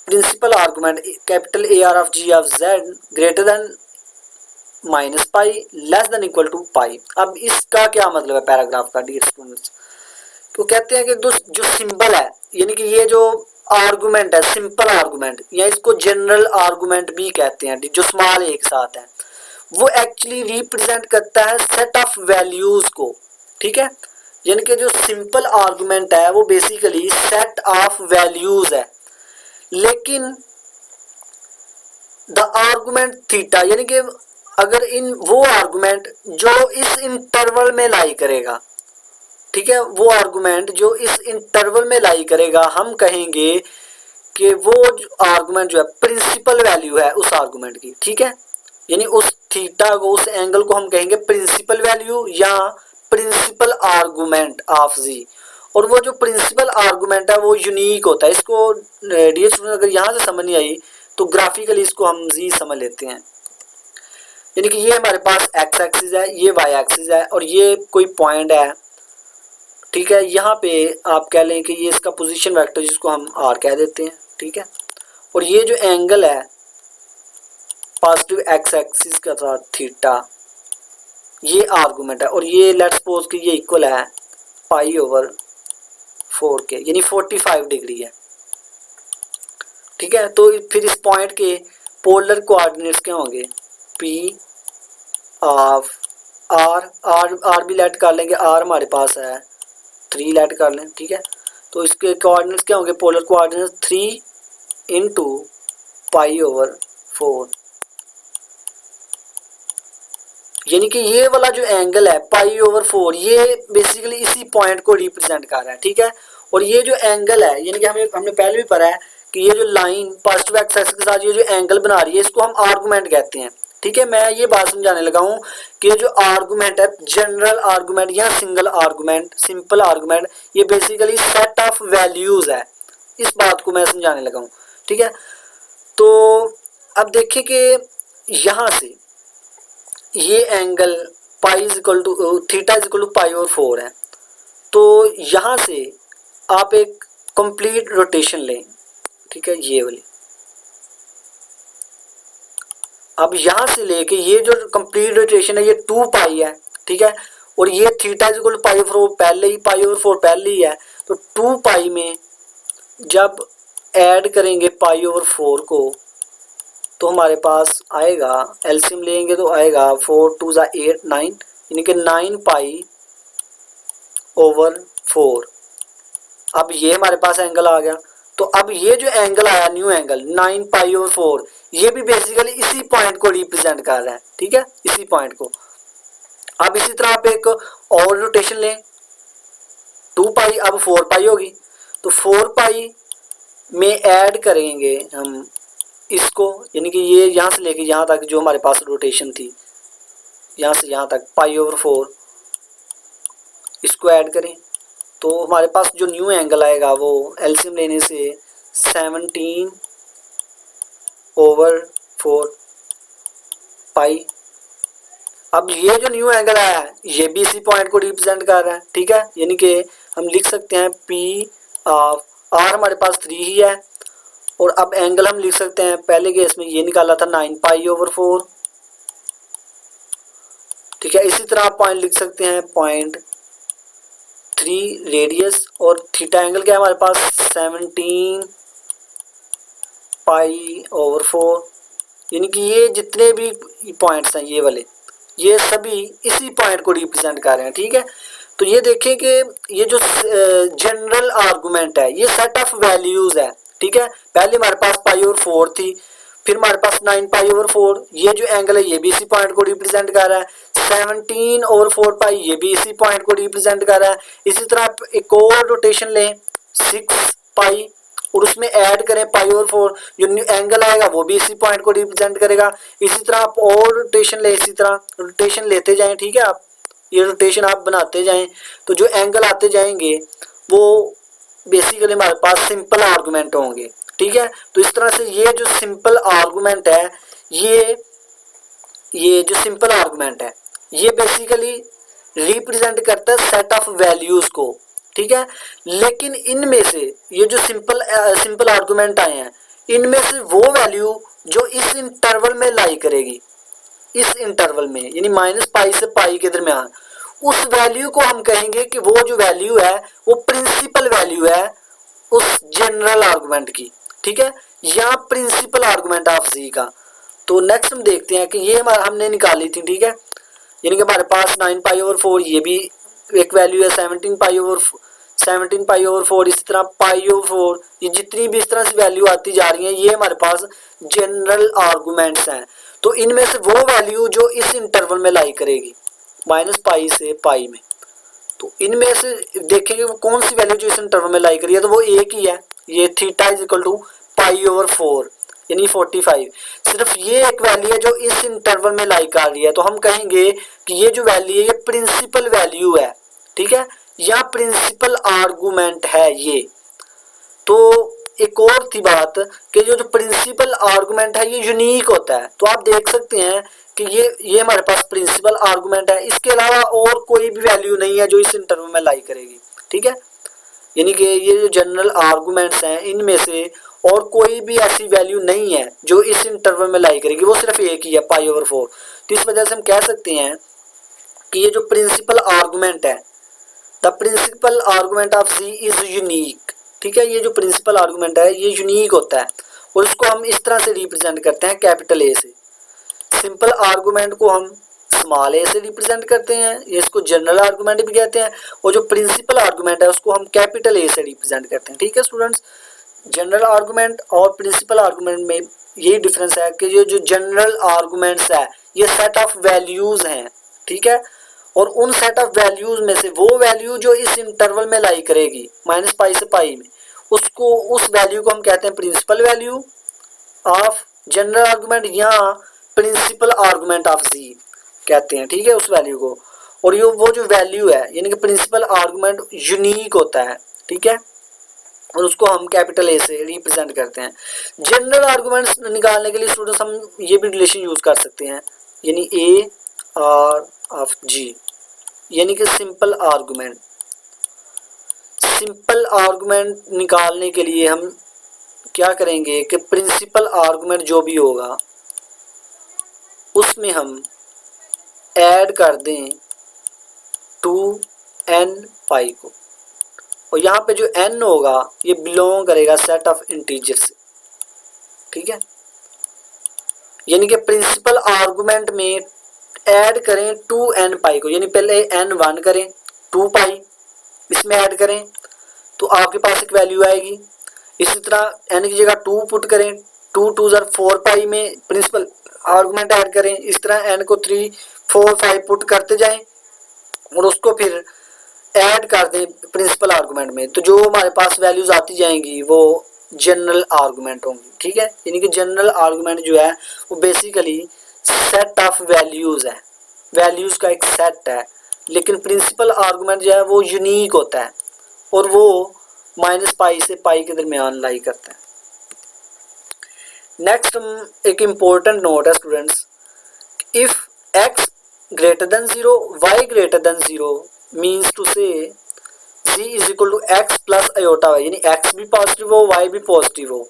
principal argument capital AR of z of z greater than -pi less than equal to pi. अब इसका क्या मतलब है पैराग्राफ का डियर स्टूडेंट्स, तो कहते हैं कि जो सिंबल है, यानी कि ये जो आर्गुमेंट है सिंपल आर्गुमेंट, या इसको जनरल आर्गुमेंट भी कहते हैं, जो स्मॉल एक साथ है, वो एक्चुअली रिप्रेजेंट करता है सेट ऑफ वैल्यूज को। ठीक है, यानी कि जो सिंपल आर्गुमेंट है वो बेसिकली सेट ऑफ वैल्यूज है, लेकिन द आर्गुमेंट थीटा, यानी कि अगर इन वो आर्गुमेंट जो इस इंटरवल में लाई करेगा, ठीक है, वो आर्गुमेंट जो इस इंटरवल में लाई करेगा, हम कहेंगे कि वो आर्गुमेंट जो है प्रिंसिपल वैल्यू है उस आर्गुमेंट की। ठीक है, यानी उस थीटा को, उस एंगल को हम कहेंगे प्रिंसिपल वैल्यू या प्रिंसिपल आर्गुमेंट ऑफ जी। और वो जो प्रिंसिपल आर्गुमेंट है वो यूनिक होता है। इसको डियर स्टूडेंट अगर यहाँ से समझ नहीं आई तो ग्राफिकली इसको हम जी समझ लेते हैं। यानी कि ये हमारे पास एक्स एक्सिस है, ये वाई एक्सिस है और ये कोई पॉइंट है, ठीक है। यहाँ पे आप कह लें कि ये इसका पोजीशन वेक्टर जिसको हम आर कह देते हैं, ठीक है। और ये जो एंगल है पॉजिटिव एक्स एक्सिस का साथ थीटा, ये आर्गूमेंट है और ये लेट्स सपोज कि ये इक्वल है पाई ओवर 4 के, यानी 45 डिग्री है, ठीक है। तो फिर इस पॉइंट के पोलर कोऑर्डिनेट्स क्या होंगे, पी ऑफ आर, आर भी लेट कर लेंगे, आर हमारे पास है 3 लेट कर लें, ठीक है। तो इसके कोऑर्डिनेट्स क्या होंगे, polar coordinates 3 into pi over 4, यानी कि ये वाला जो एंगल है पाई ओवर 4 ये बेसिकली इसी पॉइंट को रिप्रेजेंट कर रहा है, ठीक है। और ये जो एंगल है, यानी कि हमने पहले भी पढ़ा है कि ये जो लाइन पॉजिटिव एक्स एक्सिस के साथ ये जो एंगल बना रही है इसको हम आर्गूमेंट कहते हैं, ठीक है। मैं ये बात समझाने लगा हूँ कि ये जो आर्गूमेंट है जनरल आर्गूमेंट या सिंगल आर्गूमेंट, सिंपल आर्गूमेंट, ये बेसिकली सेट ऑफ वैल्यूज है, इस बात को मैं समझाने लगा हूँ, ठीक है। तो अब देखिए कि यहाँ से ये angle pi is equal to theta is equal to pi और 4 है, तो यहाँ से आप एक कंप्लीट रोटेशन लें, ठीक है, ये वाली। अब यहाँ से लेके ये जो कंप्लीट रोटेशन है ये 2 पाई है, ठीक है। और ये theta is equal to pi over 4 पहले ही, पाई ओवर 4 पहले ही है, तो 2 पाई में जब ऐड करेंगे पाई ओवर 4 को तो हमारे पास आएगा, एलसीएम लेंगे तो आएगा 4 2 ज़ा 8 9, यानी कि 9 पाई ओवर 4। अब ये हमारे पास एंगल आ गया, तो अब ये जो एंगल आया न्यू एंगल 9 पाई ओवर 4 ये भी बेसिकली इसी पॉइंट को रिप्रेजेंट कर रहा है, ठीक है, इसी पॉइंट को। अब इसी तरह आप एक और रोटेशन लें, 2 पाई अब 4 पाई होगी, तो 4 पाई में ऐड करेंगे हम इसको, यानी कि ये यहाँ से लेके यहाँ तक जो हमारे पास रोटेशन थी, यहाँ से यहाँ तक पाई ओवर 4, इसको ऐड करें तो हमारे पास जो न्यू एंगल आएगा वो एलसीएम लेने से 17 ओवर 4 पाई। अब ये जो न्यू एंगल आया है ये भी इसी पॉइंट को रिप्रेजेंट कर रहा है, ठीक है। यानी कि हम लिख सकते हैं पी ऑफ आर हमारे पास 3 ही है, और अब एंगल हम लिख सकते हैं, पहले केस में ये निकाला था 9 पाई ओवर 4, ठीक है। इसी तरह आप पॉइंट लिख सकते हैं पॉइंट 3 रेडियस, और थीटा एंगल क्या है हमारे पास 17 पाई ओवर 4, यानी कि ये जितने भी पॉइंट्स हैं ये वाले ये सभी इसी पॉइंट को रिप्रेजेंट कर रहे हैं, ठीक है। तो ये देखें कि ये जो जनरल आर्गूमेंट है ये सेट ऑफ वैल्यूज है, ठीक है। पहले हमारे पास पाई ओवर 4 थी, फिर हमारे पास 9 पाई ओवर 4, ये जो एंगल है ये भी इसी पॉइंट को रिप्रेजेंट कर रहा है, 17 ओवर 4 पाई ये भी इसी पॉइंट को रिप्रेजेंट कर रहा है। इसी तरह आप एक और रोटेशन लें 6 पाई और उसमें ऐड करें पाई ओवर 4, जो न्यू एंगल आएगा वो भी इसी पॉइंट को रिप्रेजेंट करेगा। इसी तरह आप और रोटेशन लें, इसी तरह रोटेशन लेते जाएं, ठीक है। आप ये रोटेशन आप बनाते जाएं तो जो एंगल आते जाएंगे वो बेसिकली हमारे पास सिंपल आर्गूमेंट होंगे, ठीक है। तो इस तरह से ये जो सिंपल आर्गूमेंट है ये जो सिंपल आर्गूमेंट है ये बेसिकली रिप्रेजेंट करता है सेट ऑफ वैल्यूज को, ठीक है। लेकिन इनमें से ये जो सिंपल आर्गूमेंट आए हैं इनमें से वो वैल्यू जो इस इंटरवल में लाई करेगी, इस इंटरवल में यानी -पाई से पाई के दरमियान, उस वैल्यू को हम कहेंगे कि वो जो वैल्यू है वो प्रिंसिपल वैल्यू है उस जनरल आर्गूमेंट की, ठीक है, या प्रिंसिपल आर्गूमेंट ऑफ जी का। तो नेक्स्ट हम देखते हैं कि ये हमारा हमने निकाली थी, ठीक है, यानी कि हमारे पास 9 पाई ओवर 4 ये भी एक वैल्यू है, 17 पाई ओवर 4, इस तरह पाई ओवर 4, ये जितनी भी इस तरह से वैल्यू आती जा रही हैं ये हमारे पास जनरल आर्गूमेंट्स हैं। तो इनमें से वो वैल्यू जो इस इंटरवल में लाई करेगी -पाई से पाई में, तो इनमें से देखेंगे वो कौन सी वैल्यू जो इस इंटरवल में लाई करी है, तो वो एक ही है, ये theta is equal to pi over 4 यानी 45। सिर्फ ये एक वैल्यू है जो इस इंटरवल में लाई कर रही है, तो हम कहेंगे कि ये जो वैल्यू है ये प्रिंसिपल वैल्यू है, ठीक है, या प्रिंसिपल आर्गूमेंट है ये। तो एक और थी बात कि जो प्रिंसिपल आर्गुमेंट है ये यूनिक होता है। तो आप देख सकते हैं कि ये हमारे पास प्रिंसिपल आर्गुमेंट है, इसके अलावा और कोई भी वैल्यू नहीं है जो इस इंटरवल में लाई करेगी। ठीक है, यानी कि ये जो जनरल आर्गुमेंट्स हैं इनमें से और कोई भी ऐसी वैल्यू नहीं है जो इस इंटरवल में लाई करेगी, वो सिर्फ एक ही है π/4। तो इस वजह से हम कह सकते हैं कि ये जो प्रिंसिपल आर्गुमेंट है, the principal argument of z is unique. ठीक है, ये जो प्रिंसिपल आर्गुमेंट है ये यूनिक होता है और इसको हम इस तरह से रिप्रेजेंट करते हैं कैपिटल ए से। सिंपल आर्गुमेंट को हम स्मॉल ए से रिप्रेजेंट करते हैं, ये इसको जनरल आर्गुमेंट भी कहते हैं, और जो प्रिंसिपल आर्गुमेंट है उसको हम कैपिटल ए से रिप्रेजेंट करते हैं। ठीक है स्टूडेंट्स, जनरल आर्गुमेंट और प्रिंसिपल आर्गुमेंट में यही डिफरेंस है कि ये जो जनरल आर्गुमेंट्स है ये सेट ऑफ वैल्यूज हैं। ठीक है, और उन सेट ऑफ वैल्यूज में से वो वैल्यू जो इस इंटरवल में लाई करेगी -π से π में, उसको उस वैल्यू को हम कहते हैं principal value of general argument या प्रिंसिपल आर्गुमेंट ऑफ जी कहते हैं। ठीक है, उस वैल्यू को, और ये वो जो वैल्यू है यानी कि प्रिंसिपल आर्गुमेंट यूनिक होता है। ठीक है, और उसको हम कैपिटल ए से रिप्रेजेंट करते हैं। जनरल आर्गुमेंट्स निकालने के लिए स्टूडेंट्स हम ये भी रिलेशन यूज कर सकते हैं, यानी ए आर ऑफ जी, यानी कि सिंपल आर्गुमेंट। सिंपल आर्गुमेंट निकालने के लिए हम क्या करेंगे कि प्रिंसिपल आर्गुमेंट जो भी होगा उसमें हम ऐड कर दें 2n π को, और यहाँ पे जो n होगा ये बिलोंग करेगा सेट ऑफ इंटीजर से। ठीक है, यानी कि प्रिंसिपल आर्गुमेंट में ऐड करें 2n π को, यानी पहले n1 करें 2π इसमें ऐड करें तो आपके पास एक वैल्यू आएगी। इसी तरह n की जगह 2 पुट करें, 2 2 4π में प्रिंसिपल आर्गुमेंट ऐड करें। इस तरह n को 3 4 5 पुट करते जाएं और उसको फिर ऐड कर दें प्रिंसिपल आर्गुमेंट में, तो जो हमारे पास वैल्यूज आती जाएंगी वो जनरल आर्गुमेंट होंगी। ठीक है, यानी कि जनरल आर्गुमेंट जो है वो बेसिकली सेट ऑफ वैल्यूज है, वैल्यूज का एक सेट है, लेकिन प्रिंसिपल आर्गुमेंट जो है वो यूनिक होता है और वो -π से π के दरमियान लाई करता है। नेक्स्ट एक इम्पोर्टेंट नोट है students, if x greater than 0 y greater than 0 means to say z is equal to x plus iota y, यानी x भी पॉजिटिव हो y भी पॉजिटिव हो,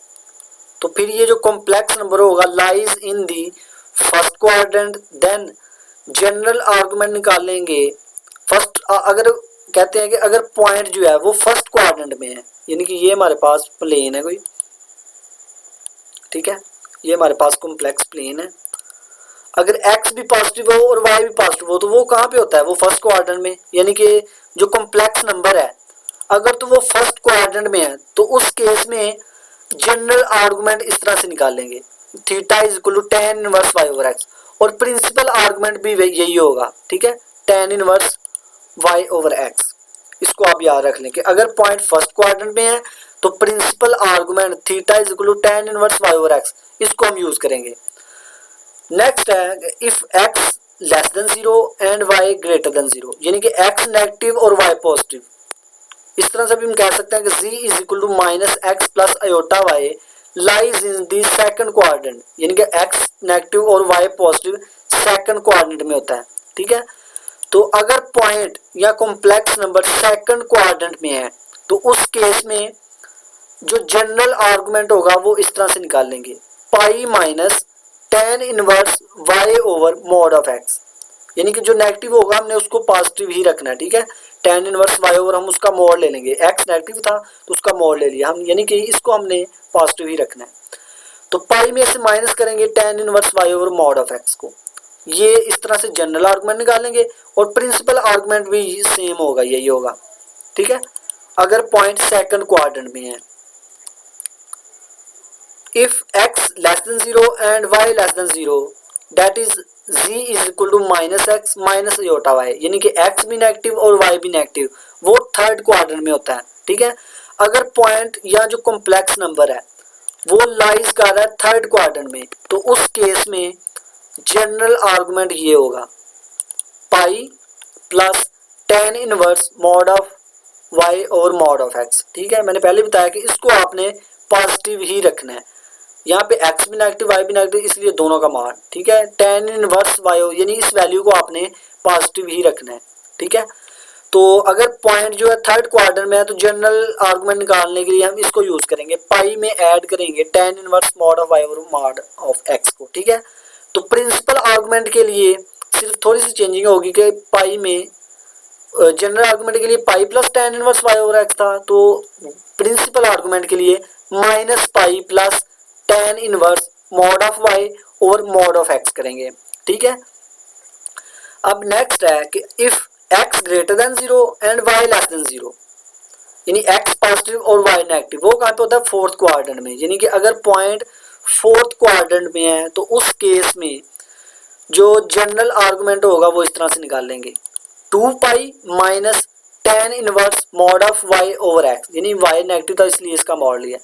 तो फिर ये जो कॉम्प्लेक्स नंबर होगा lies in the first quadrant. Then general argument निकालेंगे फर्स्ट, अगर कहते हैं कि अगर पॉइंट जो है वो फर्स्ट क्वाड्रेंट में है, यानी कि ये हमारे पास प्लेन है कोई। ठीक है, ये हमारे पास कॉम्प्लेक्स प्लेन है, अगर x भी पॉजिटिव हो और y भी पॉजिटिव हो तो वो कहाँ पे होता है, वो फर्स्ट क्वाड्रेंट में। यानी कि जो कॉम्प्लेक्स नंबर है अगर तो वो फर्स्ट क्वाड्रेंट में है तो उस केस में जनरल आर्गुमेंट इस तरह से निकालेंगे, theta is equal to tan inverse y/x, और प्रिंसिपल आर्गुमेंट भी यही होगा। ठीक है, tan इनवर्स y/x, इसको आप याद रख लें कि अगर पॉइंट फर्स्ट क्वाड्रेंट में है तो principal argument theta is equal to tan inverse y/x, इसको हम यूज करेंगे। नेक्स्ट है if x less than 0 and y greater than 0, यानी कि x नेगेटिव और y पॉजिटिव। इस तरह से भी हम कह सकते हैं कि z is equal to -x plus iota y lies in the second quadrant, यानी कि x नेगेटिव और y पॉजिटिव सेकंड क्वाड्रेंट में होता है। ठीक है, तो अगर पॉइंट या कॉम्प्लेक्स नंबर सेकंड क्वाड्रेंट में है तो उस केस में जो जनरल आर्गुमेंट होगा वो इस तरह से निकाल लेंगे, पाई minus tan inverse y over mod of x, यानी कि जो नेगेटिव होगा हमने उसको पॉजिटिव ही रखना है। ठीक है, tan इनवर्स y ओवर हम उसका मॉड ले लेंगे, x नेगेटिव था तो उसका मॉड ले लिया हम, यानी कि इसको हमने पॉजिटिव ही रखना है। तो पाई में से माइनस करेंगे tan inverse y over mod of x को, ये इस तरह से जनरल आर्गुमेंट निकालेंगे और प्रिंसिपल आर्गुमेंट भी सेम होगा, यही होगा। ठीक है, अगर पॉइंट सेकंड क्वाड्रेंट में है। If x less than 0 and y less than 0, that is z is equal to -x minus iota y, यानी कि x भी नेगेटिव और y भी नेगेटिव, वो थर्ड क्वाड्रेंट में होता है। ठीक है, अगर पॉइंट या जो कॉम्प्लेक्स नंबर है वो लाइज कर रहा है थर्ड क्वाड्रेंट में तो उस केस में जनरल आर्गुमेंट ये होगा pi plus tan inverse mod of y और मॉड ऑफ एक्स। ठीक है, मैंने पहले बताया कि इसको आपने पॉजिटिव ही रखना है। यहाँ पे एक्स भी नेगेटिव वाई भी नेगेटिव, इसलिए दोनों का मान। ठीक है, टेन इनवर्स वाई यानी इस वैल्यू को आपने पॉजिटिव ही रखना है। ठीक है, तो अगर पॉइंट जो है थर्ड क्वाड्रेंट में है तो जनरल आर्गुमेंट निकालने के लिए हम इसको यूज करेंगे, पाई में ऐड करेंगे tan inverse mod of y और मॉड ऑफ एक्स को। ठीक है, तो प्रिंसिपल आर्गुमेंट के लिए सिर्फ थोड़ी सी चेंजिंग होगी कि पाई में जनरल आर्गुमेंट के लिए pi plus tan inverse y over x था, तो प्रिंसिपल आर्गुमेंट के लिए minus pi plus tan inverse mod of y और मॉड ऑफ एक्स करेंगे। ठीक है, अब नेक्स्ट है कि if x greater than 0 and y less than 0, यानी x पॉजिटिव और y नेगेटिव, वो कहाँ पे होता है फोर्थ क्वाड्रेंट में। यानी कि अगर पॉइंट फोर्थ क्वाड्रेंट में है तो उस केस में जो जनरल आर्गुमेंट होगा वो इस तरह से निकाल लेंगे, 2 पाई minus tan inverse mod of y over x, यानी y नेगेटिव था इसलिए इसका मॉड लिया।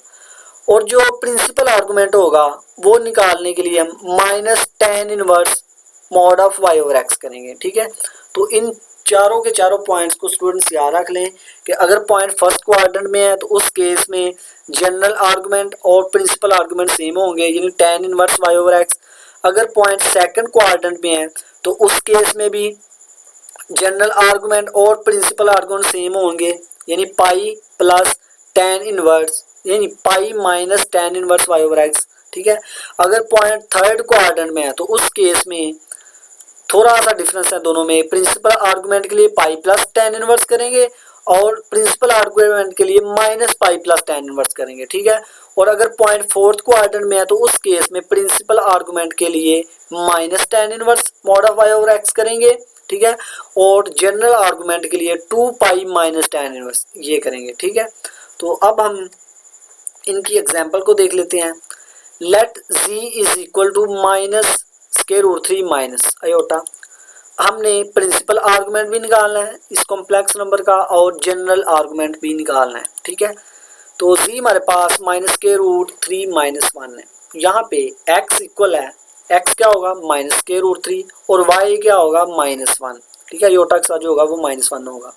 और जो प्रिंसिपल आर्गुमेंट होगा वो निकालने के लिए हम minus tan inverse mod of y over x करेंगे। ठीक है, तो इन चारों के चारों पॉइंट्स को स्टूडेंट्स याद रख लें कि अगर पॉइंट फर्स्ट क्वाड्रेंट में है तो उस केस में जनरल आर्गुमेंट और प्रिंसिपल आर्गुमेंट सेम होंगे, यानी tan inverse y over x. अगर पॉइंट सेकंड क्वाड्रेंट में है तो उस केस में भी जनरल आर्गुमेंट और प्रिंसिपल आर्गुमेंट सेम होंगे, यानी पाई प्लस टेन इनवर्स, यानी pi minus tan inverse y over x. ठीक है, अगर पॉइंट थर्ड क्वाड्रेंट में है तो उस केस में थोड़ा सा डिफरेंस है दोनों में, प्रिंसिपल आर्गुमेंट के लिए पाई प्लस टेन इनवर्स करेंगे और प्रिंसिपल आर्गुमेंट के लिए minus pi plus tan inverse करेंगे। ठीक है, और अगर पॉइंट फोर्थ क्वाड्रेंट में है तो उस केस में प्रिंसिपल आर्गुमेंट के लिए minus tan inverse mod of y over x करेंगे। ठीक है, और जनरल आर्गुमेंट के लिए 2 पाई माइनस टेन इनवर्स ये करेंगे। ठीक है, तो अब हम इनकी एग्जाम्पल को देख लेते हैं। Let z is equal to minus square root 3 minus iota. हमने प्रिंसिपल आर्गुमेंट भी निकालना है इस कॉम्प्लेक्स नंबर का और जनरल आर्गुमेंट भी निकालना है। ठीक है, तो z हमारे पास माइनस स्क्वायर रूट 3 माइनस 1 है। यहाँ पे x इक्वल है, x क्या होगा माइनस स्क्वायर रूट 3 और y क्या होगा माइनस 1। ठीक है, आयोटा के साथ जो होगा वो माइनस 1 होगा।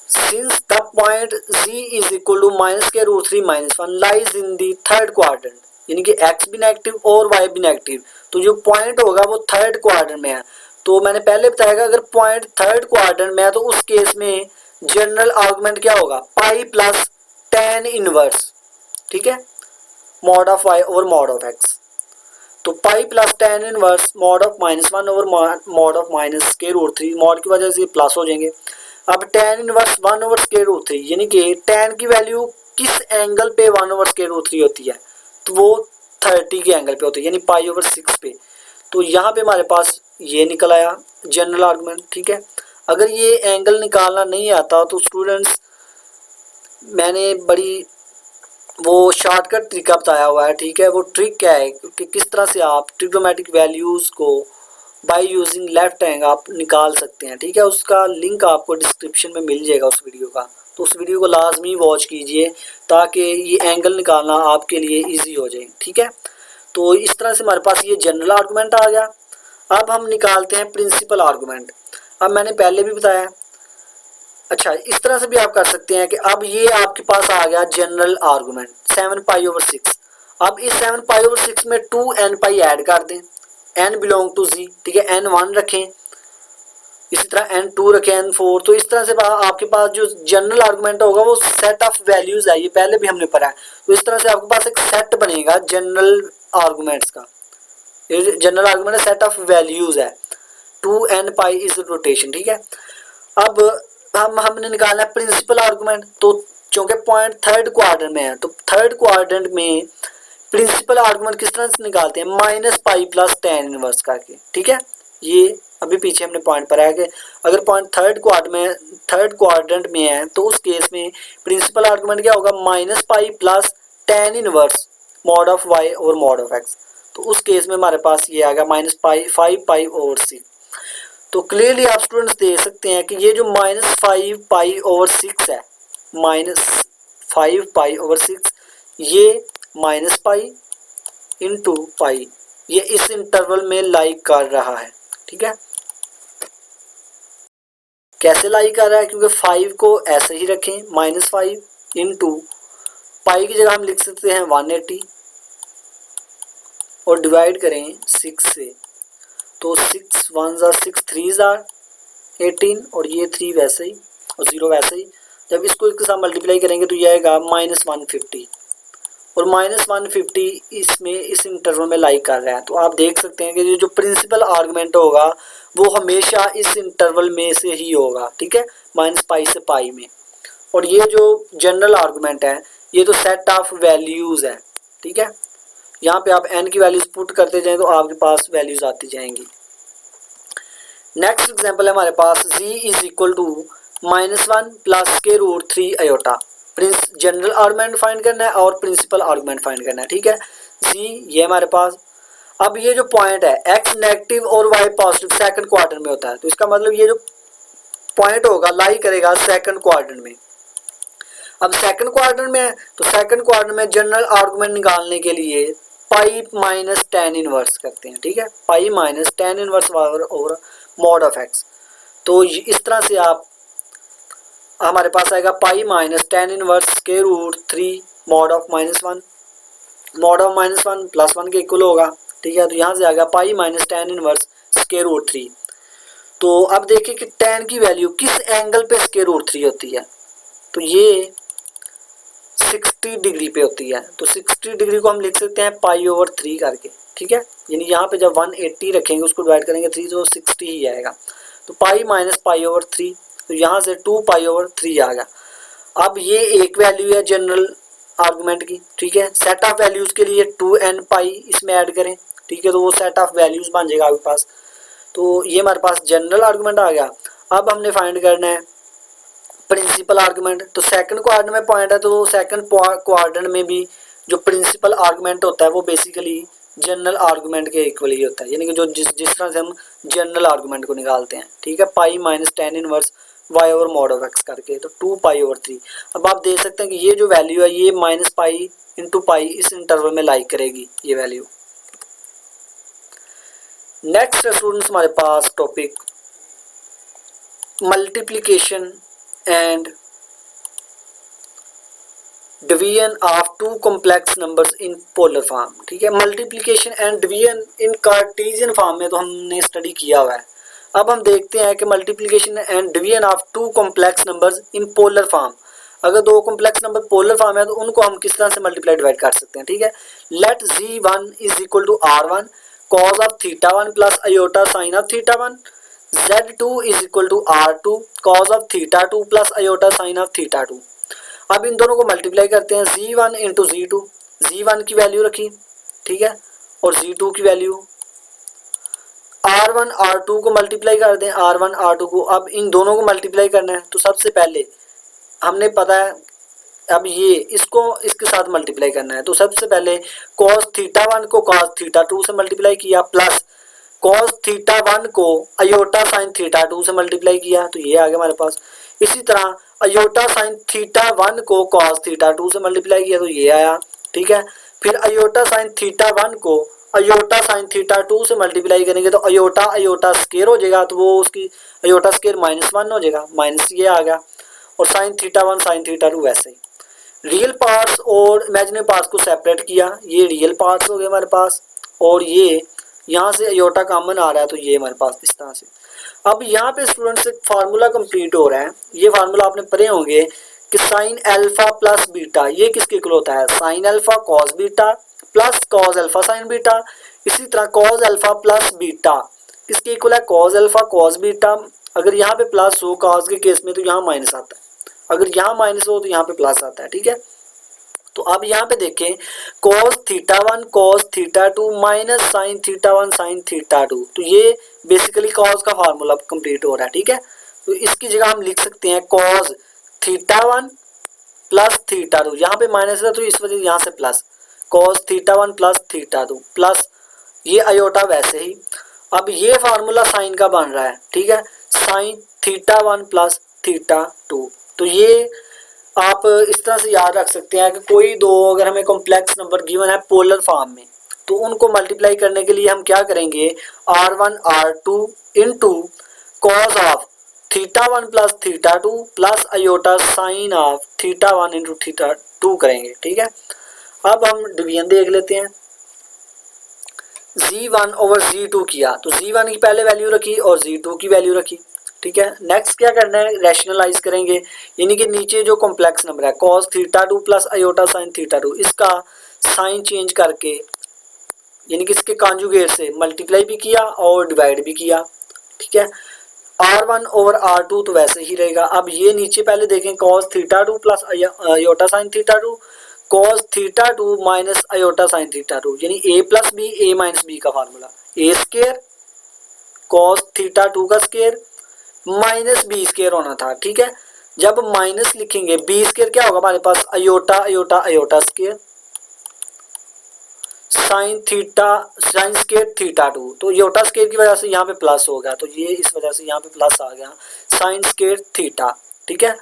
Since the point z is equal to minus square root 3 minus 1 lies in the third quadrant, यानी कि x भी नेगेटिव और y भी नेगेटिव, तो जो पॉइंट होगा वो थर्ड क्वाड्रेंट में है। तो मैंने पहले बताया अगर पॉइंट थर्ड क्वाड्रेंट में है तो उस केस में जनरल आर्गुमेंट क्या होगा पाई प्लस टेन इनवर्स। ठीक है, मॉड ऑफ y और मॉड ऑफ x, तो pi plus tan inverse mod of minus 1 over mod of minus square root 3, mod की वजह से प्लस हो जाएंगे। अब tan inverse 1 over square root 3, यानी कि टेन की वैल्यू किस एंगल पे 1 ओवर स्क्वायर रूट 3 होती है, तो वो 30 के एंगल पे होती है, यानी पाई ओवर 6 पे। तो यहाँ पे हमारे पास ये निकल आया जनरल आर्गुमेंट। ठीक है, अगर ये एंगल निकालना नहीं आता तो स्टूडेंट्स मैंने बड़ी वो शॉर्टकट तरीका बताया हुआ है। ठीक है, वो ट्रिक क्या है कि किस तरह से आप ट्रिग्नोमेट्रिक वैल्यूज़ को बाय यूजिंग लेफ्ट हैंड आप निकाल सकते हैं। ठीक है, उसका लिंक आपको डिस्क्रिप्शन में मिल जाएगा उस वीडियो का, तो उस वीडियो को लाजमी वॉच कीजिए ताकि ये एंगल निकालना आपके लिए इजी हो जाए। ठीक है, तो इस तरह से हमारे पास ये जनरल आर्गुमेंट आ गया। अब हम निकालते हैं प्रिंसिपल आर्गुमेंट। अब मैंने पहले भी बताया, अच्छा इस तरह से भी आप कर सकते हैं कि अब ये आपके पास आ गया जनरल आर्गुमेंट 7 पाई ओवर 6। अब इस 7 पाई ओवर 6 में 2 n पाई ऐड कर दें, n बिलोंग टू z। ठीक है, n 1 रखें, इसी तरह n 2 रखें, n 4। तो इस तरह से आपके पास जो जनरल आर्गुमेंट होगा वो सेट ऑफ वैल्यूज है, ये पहले भी हमने पढ़ा है। तो इस तरह से आपके पास एक सेट बनेगा जनरल आर्गुमेंट्स का। General argument set of values है, 2 n पाई इज रोटेशन। ठीक है, अब हमने निकालना है प्रिंसिपल आर्गुमेंट। तो चूंकि पॉइंट थर्ड क्वाड्रेंट में है तो थर्ड क्वाड्रेंट में प्रिंसिपल आर्गुमेंट किस तरह से निकालते हैं minus pi plus tan inverse करके। ठीक है, ये अभी पीछे हमने पॉइंट पर है कि अगर पॉइंट थर्ड क्वाड्रेंट में है तो उस केस में प्रिंसिपल आर्गुमेंट क्या होगा minus pi plus tan inverse mod of y और मॉड ऑफ एक्स। तो उस केस में हमारे पास ये आ गया माइनस पाई 5 पाई ओवर 6। तो क्लियरली आप स्टूडेंट्स देख सकते हैं कि ये जो माइनस 5 पाई ओवर 6 है, माइनस 5 पाई ओवर 6, ये माइनस पाई इंटू पाई, ये इस इंटरवल में लाई कर रहा है। ठीक है, कैसे लाई कर रहा है, क्योंकि 5 को ऐसे ही रखें -5 इंटू पाई की जगह हम लिख सकते हैं 180 और डिवाइड करें 6 से, तो 6 1 ज़ा 6 3 ज़ा 18 और ये 3 वैसे ही और 0 वैसे ही। जब इसको इसके साथ मल्टीप्लाई करेंगे तो ये आएगा -150 और -150 इसमें इस इंटरवल में लाई कर रहा है। तो आप देख सकते हैं कि ये जो प्रिंसिपल आर्गुमेंट होगा वो हमेशा इस इंटरवल में से ही होगा, ठीक है, -पाई से पाई में। और ये जो जनरल आर्गुमेंट है ये तो सेट ऑफ वैल्यूज़ है, ठीक है। यहाँ पे आप n की वैल्यूज़ पुट करते जाएं तो आपके पास वैल्यूज़ आती जाएंगी। नेक्स्ट एग्जांपल है हमारे पास z is equal to -1 plus square root 3 iota. General argument find करना है और प्रिंसिपल आर्गुमेंट फाइंड करना है, ठीक है। z ये हमारे पास, अब ये जो पॉइंट है x नेगेटिव और y पॉजिटिव सेकंड क्वाड्रेंट में होता है, तो इसका मतलब ये जो पॉइंट होगा लाई करेगा सेकंड क्वाड्रेंट में। अब सेकंड क्वाड्रेंट में है तो सेकंड क्वाड्रेंट में जनरल आर्गुमेंट निकालने के लिए पाई माइनस tan इनवर्स करते हैं, ठीक है, pi minus tan inverse over mod of x। तो इस तरह से आप हमारे पास आएगा pi minus tan inverse square root 3 mod of -1, mod of -1 +1 के इक्वल होगा, ठीक है। तो यहाँ से आ गया pi minus tan inverse square root 3। तो अब देखिए कि tan की वैल्यू किस एंगल पे स्क्वायर रूट 3 होती है, तो ये 60 डिग्री पे होती है। तो 60 डिग्री को हम लिख सकते हैं पाई ओवर 3 करके, ठीक है। यानी यहाँ पे जब 180 रखेंगे उसको डिवाइड करेंगे 3 तो 60 ही आएगा। तो पाई माइनस पाई ओवर 3, तो यहाँ से 2 पाई ओवर 3 आ गया। अब ये एक वैल्यू है जनरल आर्गुमेंट की, ठीक है। सेट ऑफ वैल्यूज़ के लिए 2n पाई इसमें ऐड करें, ठीक है, तो वो सेट ऑफ वैल्यूज़ बन जाएगा आपके पास। तो ये हमारे पास जनरल आर्गुमेंट आ गया। अब हमने फाइंड करना है प्रिंसिपल आर्गुमेंट। तो सेकंड क्वाड्रेंट में पॉइंट है तो सेकंड क्वाड्रेंट में भी जो प्रिंसिपल आर्गुमेंट होता है वो बेसिकली जनरल आर्गुमेंट के इक्वल ही होता है, यानी कि जो जिस तरह से हम जनरल आर्गुमेंट को निकालते हैं, ठीक है, pi minus tan inverse y over mod of x करके, तो 2 पाई ओवर 3। अब आप देख सकते हैं कि ये जो वैल्यू है ये -पाई इंटू पाई इस इंटरवल में लाई करेगी ये वैल्यू। नेक्स्ट स्टूडेंट्स हमारे पास topic multiplication and division of two complex numbers in polar form, ठीक है। Multiplication and division in Cartesian form में तो हमने स्टडी किया हुआ है। अब हम देखते हैं कि multiplication and division of two complex numbers in polar form, अगर दो कॉम्प्लेक्स नंबर पोलर फॉर्म है तो उनको हम किस तरह से मल्टीप्लाई डिवाइड कर सकते हैं, ठीक है। Let z1 is equal to r1 cos of θ1 plus iota sine of θ1, z2 is equal to r2 cos of θ2 plus iota sine of θ2। अब इन दोनों को मल्टीप्लाई करते हैं, z1 इंटू z2, z1 की वैल्यू रखी, ठीक है, और z2 की वैल्यू, r1 r2 को मल्टीप्लाई कर दें, r1 r2 को। अब इन दोनों को मल्टीप्लाई करना है तो सबसे पहले हमने पता है अब ये इसको इसके साथ मल्टीप्लाई करना है, तो सबसे पहले cos θ1 को cos θ2 से मल्टीप्लाई किया प्लस cos θ1 को अयोटा साइन θ2 से मल्टीप्लाई किया, तो ये आ गया हमारे पास। इसी तरह अयोटा साइन θ1 को cos θ2 से मल्टीप्लाई किया तो ये आया, ठीक है। फिर अयोटा साइन θ1 को अयोटा साइन θ2 से मल्टीप्लाई करेंगे तो अयोटा अयोटा स्क्वायर हो जाएगा, तो वो उसकी अयोटा स्क्वायर -1 हो जाएगा, माइनस ये आ गया। और साइन θ1 साइन θ2 वैसे ही। रियल पार्ट्स और इमेजिनरी पार्ट्स को सेपरेट किया, ये रियल पार्ट्स हो गए हमारे पास, और ये यहाँ से अयोटा कॉमन आ रहा है तो ये हमारे पास इस तरह से। अब यहाँ पे स्टूडेंट्स एक फार्मूला कंप्लीट हो रहा है, ये फार्मूला आपने पढ़े होंगे कि साइन अल्फा प्लस बीटा ये किसके इक्वल होता है, sine alpha cos beta plus cos alpha sign beta. इसी तरह कॉस अल्फा प्लस बीटा किसके इक्वल है, कॉस अल्फा कॉस बीटा। अगर यहाँ पे प्लस हो कॉस के केस में तो यहाँ माइनस आता है, अगर यहाँ माइनस हो तो यहाँ पे प्लस आता है, ठीक है। तो अब यहाँ पे देखें cos θ1 cos θ2 minus sine θ1 sine θ2, तो ये बेसिकली cos का फार्मूला कंप्लीट हो रहा है, ठीक है। तो इसकी जगह हम लिख सकते हैं cos θ1 प्लस θ2, यहाँ पे माइनस है तो इस वजह से यहाँ से प्लस cos θ1 प्लस θ2 प्लस ये अयोटा वैसे ही। अब ये फार्मूला साइन का बन रहा है, ठीक है, साइन θ1 प्लस θ2। तो ये आप इस तरह से याद रख सकते हैं कि कोई दो अगर हमें कॉम्प्लेक्स नंबर गिवन है पोलर फॉर्म में तो उनको मल्टीप्लाई करने के लिए हम क्या करेंगे, r1 r2 into cos of theta one plus theta two plus iota sine of theta one into theta two करेंगे। ठीक है, अब हम डिवीजन देख लेते हैं। z1 ओवर z2 किया तो z1 की पहले वैल्यू रखी और z2 की वैल्यू रखी। ठीक है, नेक्स्ट क्या करना है, रैशनलाइज करेंगे, यानी कि नीचे जो कॉम्प्लेक्स नंबर है cos theta two plus iota sine theta to, इसका साइन चेंज करके यानी कि इसके कॉन्जुगेट से मल्टीप्लाई भी किया और डिवाइड भी किया। ठीक है, r1 ओवर r2 तो वैसे ही रहेगा। अब ये नीचे पहले देखें cos theta two plus iota sine theta two, cos theta two minus iota sine theta two, यानी a plus b a minus b का formula, a square cos theta two का स्केयर माइनस बी स्केयर होना था। ठीक है, जब माइनस लिखेंगे बी स्केयर क्या होगा हमारे पास, iota iota iota square sine theta sine square theta two, तो अयोटा स्केयर की वजह से यहाँ पे प्लस हो गया, तो ये इस वजह से यहाँ पे प्लस आ गया साइन स्केयर थीटा। ठीक है,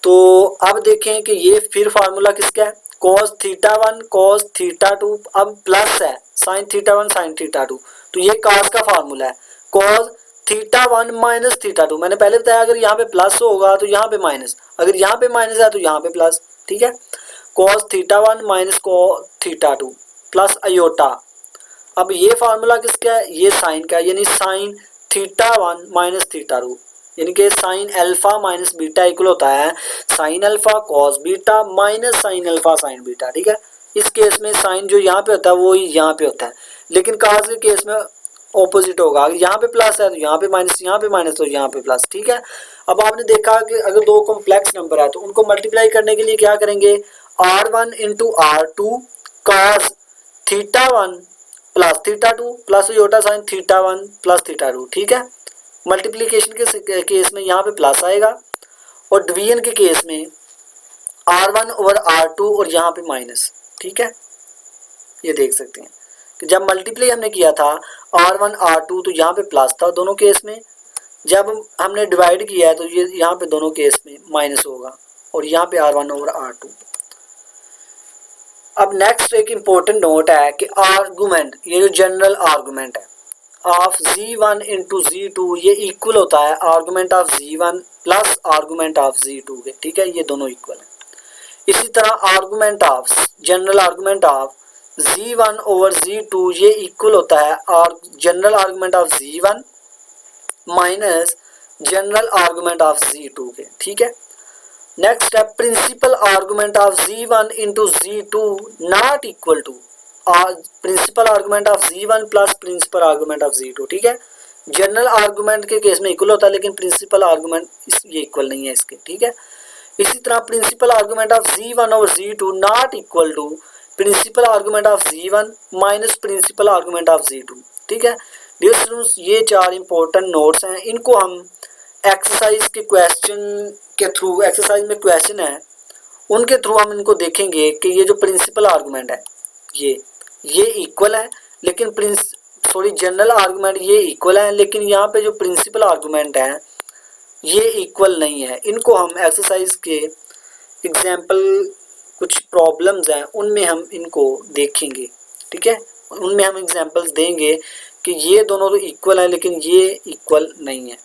तो अब देखें कि ये फिर फार्मूला किसका है, cos theta one cos theta to, अब प्लस है sign theta one sine theta two, तो ये cos का फार्मूला है cos theta one minus theta two. मैंने पहले बताया अगर यहाँ पे प्लस होगा तो यहाँ पे माइनस, अगर यहाँ पे माइनस है तो यहाँ पे प्लस। ठीक है, cos theta one minus cos theta two plus iota. अब ये फार्मूला किसका है, ये साइन का, यानी sign theta one minus theta two, यानी कि sine alpha minus beta equal होता है sine alpha cos beta minus sine alpha sign beta. ठीक है, इस केस में साइन जो यहाँ पे होता है वो ही यहाँ पे होता है, लेकिन कॉस के केस में ऑपोजिट होगा, अगर यहाँ पे प्लस है तो यहाँ पे माइनस, यहाँ पे माइनस तो यहाँ पे प्लस। ठीक है, अब आपने देखा कि अगर दो कॉम्प्लेक्स नंबर है तो उनको मल्टीप्लाई करने के लिए क्या करेंगे, r1 into r2 cos theta one plus theta two plus Yotta sign theta one plus theta to. ठीक है, मल्टीप्लीकेशन के केस में यहाँ पे प्लस आएगा और डिवीजन के केस में r1 ओवर r2 और यहाँ पे माइनस। ठीक है, ये देख सकते हैं कि जब मल्टीप्लाई हमने किया था r1 r2 तो यहाँ पे प्लस था दोनों केस में, जब हमने डिवाइड किया है तो ये यहाँ पे दोनों केस में माइनस होगा और यहाँ पे r1 ओवर r2। अब नेक्स्ट एक इम्पोर्टेंट नोट है कि आर्गुमेंट, ये जो जनरल आर्गुमेंट है ऑफ z1 इंटू z2 ये इक्वल होता है argument of z1 plus argument of z2 के। ठीक है, ये दोनों इक्वल है। इसी तरह argument of general argument of z1 over z2 ये इक्वल होता है और general argument of z1 minus general argument of z2 के। ठीक है, नेक्स्ट है principal argument of z1 into z2 not equal to principal argument of z1 plus principal argument of z2। ठीक है, जनरल आर्गुमेंट के केस में इक्वल होता है लेकिन प्रिंसिपल आर्गुमेंट ये इक्वल नहीं है इसके। ठीक है, इसी तरह principal argument of z1 over z2 not equal to principal argument of z1 minus principal argument of z2। ठीक है डियर स्टूडेंट्स, ये चार इंपॉर्टेंट नोट्स हैं, इनको हम एक्सरसाइज के क्वेश्चन के थ्रू, एक्सरसाइज में क्वेश्चन है उनके थ्रू हम इनको देखेंगे कि ये जो प्रिंसिपल आर्गुमेंट है ये इक्वल है, लेकिन जनरल आर्गुमेंट ये इक्वल है, लेकिन यहाँ पे जो प्रिंसिपल आर्गुमेंट है ये इक्वल नहीं है। इनको हम एक्सरसाइज के एग्जाम्पल कुछ प्रॉब्लम्स हैं उनमें हम इनको देखेंगे। ठीक है, उनमें हम एग्जाम्पल्स देंगे कि ये दोनों तो इक्वल है लेकिन ये इक्वल नहीं है।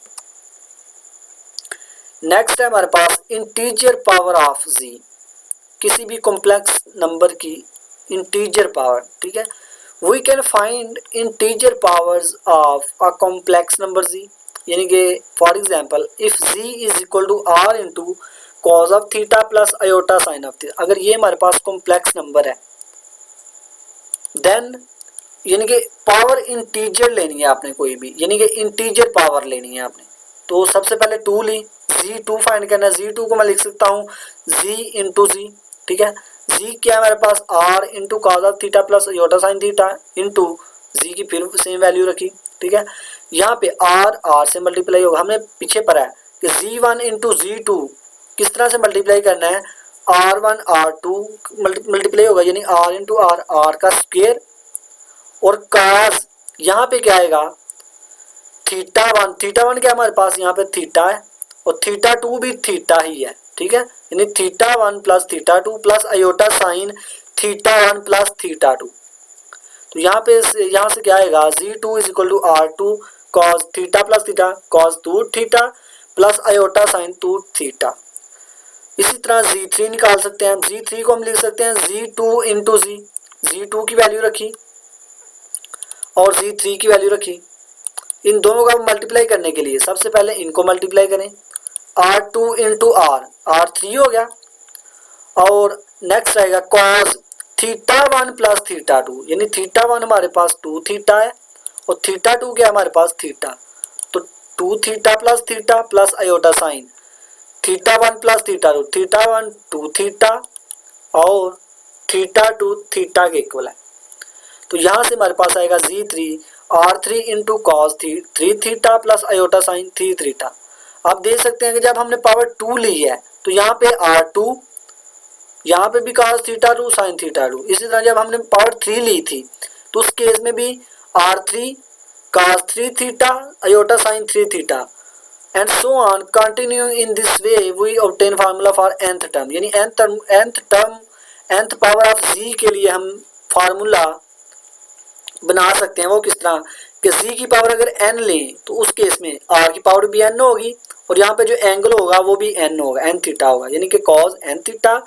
नेक्स्ट है हमारे पास इंटीजर पावर ऑफ z, किसी भी कॉम्प्लेक्स नंबर की इंटीजर पावर। ठीक है, we can find integer powers of a complex number z, यानी कि for example if z is equal to r into cos of theta plus iota sine of theta, अगर ये हमारे पास कॉम्प्लेक्स नंबर है देन यानी कि पावर इंटीजर लेनी है आपने कोई भी, यानी कि इंटीजर पावर लेनी है आपने, तो सबसे पहले 2 ली, z2 फाइंड करना है। z2 को मैं लिख सकता हूँ z इंटू z। ठीक है, z क्या है हमारे पास r into cos of theta plus iota sine theta into z की फिर सेम वैल्यू रखी। ठीक है, यहाँ पे r से मल्टीप्लाई होगा, हमने पीछे पढ़ा है कि z1 इंटू z2 किस तरह से मल्टीप्लाई करना है, r1 r2 मल्टीप्लाई होगा यानी r इंटू r का स्क्वायर और cos यहाँ पे क्या आएगा थीटा वन क्या हमारे पास यहाँ पे थीटा है और थीटा टू भी थीटा ही है। ठीक है, यानी theta one plus theta two plus iota sine theta one plus theta two, तो यहाँ से क्या आएगा z2 is equal to r2 cos theta plus theta cos 2 theta plus iota sine 2 theta. इसी तरह Z3 निकाल सकते हैं। Z3 को हम लिख सकते हैं Z2 इंटू जी। Z2 की वैल्यू रखी और Z3 की वैल्यू रखी। इन दोनों का मल्टीप्लाई करने के लिए सबसे पहले इनको मल्टीप्लाई करें। R2 इंटू R3 हो गया। और नेक्स्ट आएगा कॉस थीटा 1 प्लस थीटा 2, यानी थीटा 1 हमारे पास 2 थीटा है और थीटा 2 क्या हमारे पास थीटा, तो 2 theta plus iota sine theta 1 plus theta 2, theta 1 2 theta और थीटा 2 थीटा के इक्वल है। तो यहाँ से हमारे पास आएगा Z3 R3 into cos 3 theta plus iota sine 3 theta. आप देख सकते हैं कि जब हमने पावर 2 ली है तो यहाँ पे R2, यहाँ पे भी cos थीटा 2 साइन थीटा 2। इसी तरह जब हमने पावर 3 ली थी तो उस केस में भी R3 cos 3 theta iota sine 3 theta and so on continue in this way we obtain formula for nth term, यानी nth पावर ऑफ z के लिए हम फार्मूला बना सकते हैं। वो किस तरह कि z की पावर अगर n लें तो उस केस में r की पावर भी n होगी और यहाँ पे जो एंगल होगा वो भी n होगा, n थीटा होगा, यानी कि cos n theta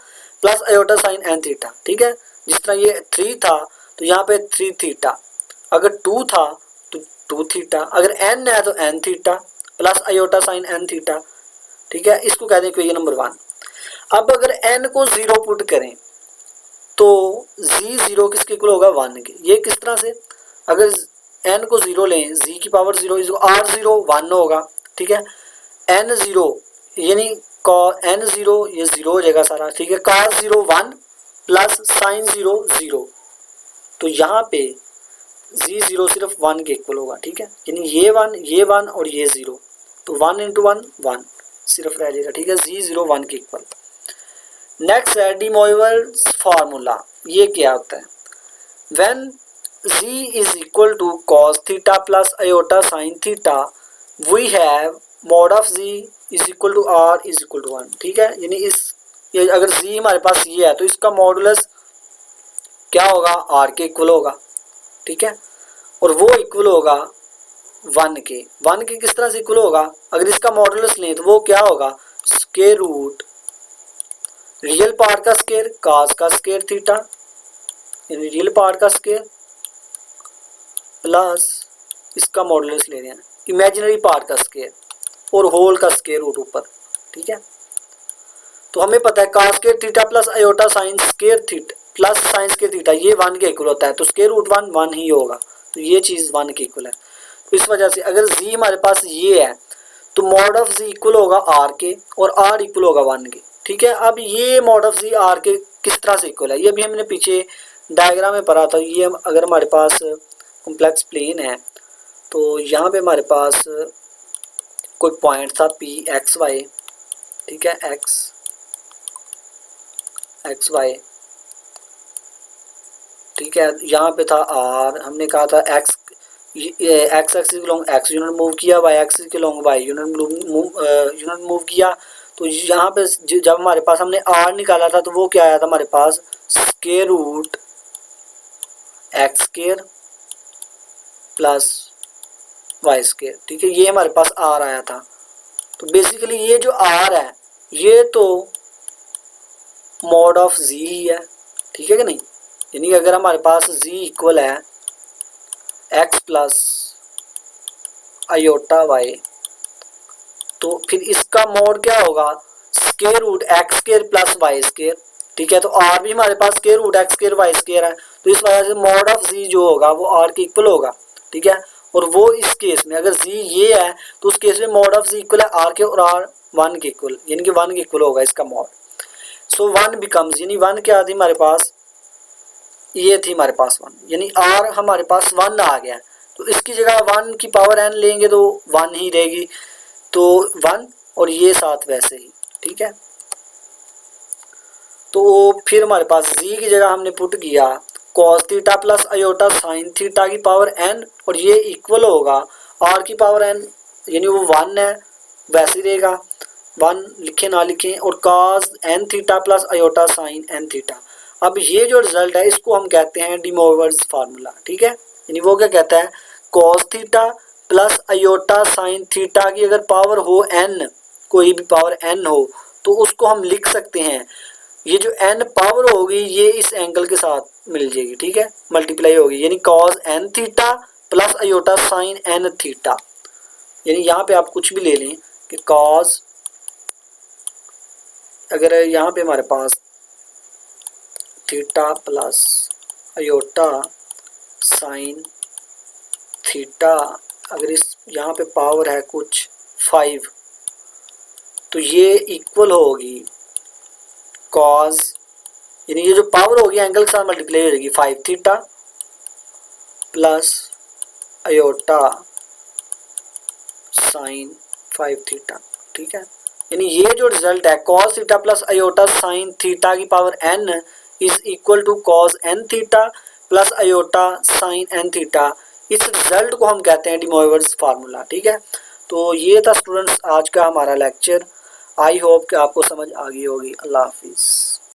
plus iota sign n theta. ठीक है, जिस तरह ये 3 था तो यहाँ पे 3 थीटा, अगर 2 था तो 2 थीटा, अगर n है तो n theta plus iota sign n theta. ठीक है, इसको कहते हैं इक्वेशन नंबर 1। अब अगर n को 0 पुट करें तो z0 किसके इक्वल होगा 1 के। ये किस तरह से, अगर n को 0 लें, z की पावर 0 r0 1 होगा। ठीक है, n0 यानी n0 ये 0 हो जाएगा सारा। ठीक है, cos 0 1 प्लस साइन 0 0, तो यहाँ पे z0 सिर्फ 1 के इक्वल होगा। ठीक है, यानी ये 1 और ये 0, तो 1 इंटू 1 1 सिर्फ रह जाएगा। ठीक है, z0 1 के इक्वल। नेक्स्ट है डी मोइवर्स फार्मूला। ये क्या होता है, when z is equal to cos theta plus iota sine theta we have mod of z is equal to r is equal to 1। ठीक है, यानी ये अगर z हमारे पास ये है तो इसका मॉडुलस क्या होगा, r के इक्वल होगा। ठीक है, और वो इक्वल होगा 1 के। 1 के किस तरह से इक्वल होगा, अगर इसका मॉडुलस लें तो वो क्या होगा, स्क्वायर रूट रियल पार्ट का स्क्वायर cos का स्क्वायर थीटा, यानी रियल पार्ट का स्क्वायर प्लस इसका मॉडुलस ले रहे हैं इमेजिनरी पार्ट का स्क्वायर और होल का स्क्वायर रूट ऊपर। ठीक है, तो हमें पता है cos square theta plus iota sign square theta plus sine square theta ये 1 के इक्वल होता है, तो स्क्वायर रूट 1 1 ही होगा, तो ये चीज़ 1 के इक्वल है। तो इस वजह से अगर z हमारे पास ये है तो मॉड ऑफ z इक्वल होगा r के और r इक्वल होगा 1 के। ठीक है, अब ये मॉड ऑफ z r के किस तरह से इक्वल है, ये भी हमने पीछे डायग्राम में पढ़ा था। ये अगर हमारे पास कॉम्प्लेक्स प्लेन है तो यहाँ पे हमारे पास कोई पॉइंट था पी एक्स वाई। ठीक है, एक्स वाई। ठीक है, यहाँ पे था आर, हमने कहा था एक्स एक्सिस के लॉन्ग एक्स यूनिट मूव किया, वाई एक्सिस के लॉन्ग वाई यूनिट मूव किया। तो यहाँ पे जब हमारे पास हमने आर निकाला था तो वो क्या आया था हमारे पास, square root x square plus y square. ठीक है, ये हमारे पास आर आया था। तो बेसिकली ये जो आर है ये तो मॉड ऑफ जी ही है। ठीक है कि नहीं, यानी कि अगर हमारे पास जी इक्वल है एक्स प्लस आयोटा वाई तो फिर इसका मॉड क्या होगा, square root x square plus y square. ठीक है, तो आर भी हमारे पास square root x square y square है, तो इस वजह से मॉड ऑफ जी जो होगा वो आर के इक्वल होगा। ठीक है, और वो इस केस में अगर जी ये है तो उस केस में मॉड ऑफ जी इक्वल है आर के और आर 1 के इक्वल, यानी कि 1 के इक्वल होगा इसका मॉड। सो 1 बिकम्स, यानी 1 क्या थी हमारे पास, ये थी हमारे पास 1, यानी आर हमारे पास 1 आ गया। तो इसकी जगह 1 की पावर n लेंगे तो 1 ही रहेगी, तो 1 और ये साथ वैसे ही। ठीक है, तो फिर हमारे पास z की जगह हमने पुट किया cos theta plus iota sine theta की पावर n और ये इक्वल होगा r की पावर n, यानी वो 1 है वैसे ही रहेगा, 1 लिखे ना लिखें, और cos n theta plus iota sign n theta. अब ये जो रिजल्ट है इसको हम कहते हैं डी मोइवर्स फार्मूला। ठीक है, यानी वो क्या कहता है, cos theta plus iota sine theta की अगर पावर हो n, कोई भी पावर n हो, तो उसको हम लिख सकते हैं, ये जो n पावर होगी ये इस एंगल के साथ मिल जाएगी, ठीक है, मल्टीप्लाई होगी, यानी cos n theta plus iota sine n theta. यानी यहाँ पे आप कुछ भी ले लें कि कॉस, अगर यहाँ पे हमारे पास theta plus iota sine theta, अगर इस यहाँ पे पावर है कुछ 5, तो ये इक्वल होगी कॉस, यानी ये जो पावर होगी एंगल के साथ मल्टीप्लाई हो जाएगी 5 theta plus iota sine 5 theta, ठीक है। यानी ये जो रिजल्ट है cos theta plus iota sine theta की power n is equal to cos n theta plus iota sine n theta. इस रिजल्ट को हम कहते हैं डी मोइवर्स फार्मूला, ठीक है। तो ये था स्टूडेंट्स आज का हमारा लेक्चर। आई होप कि आपको समझ आ गई होगी। अल्लाह हाफिज़।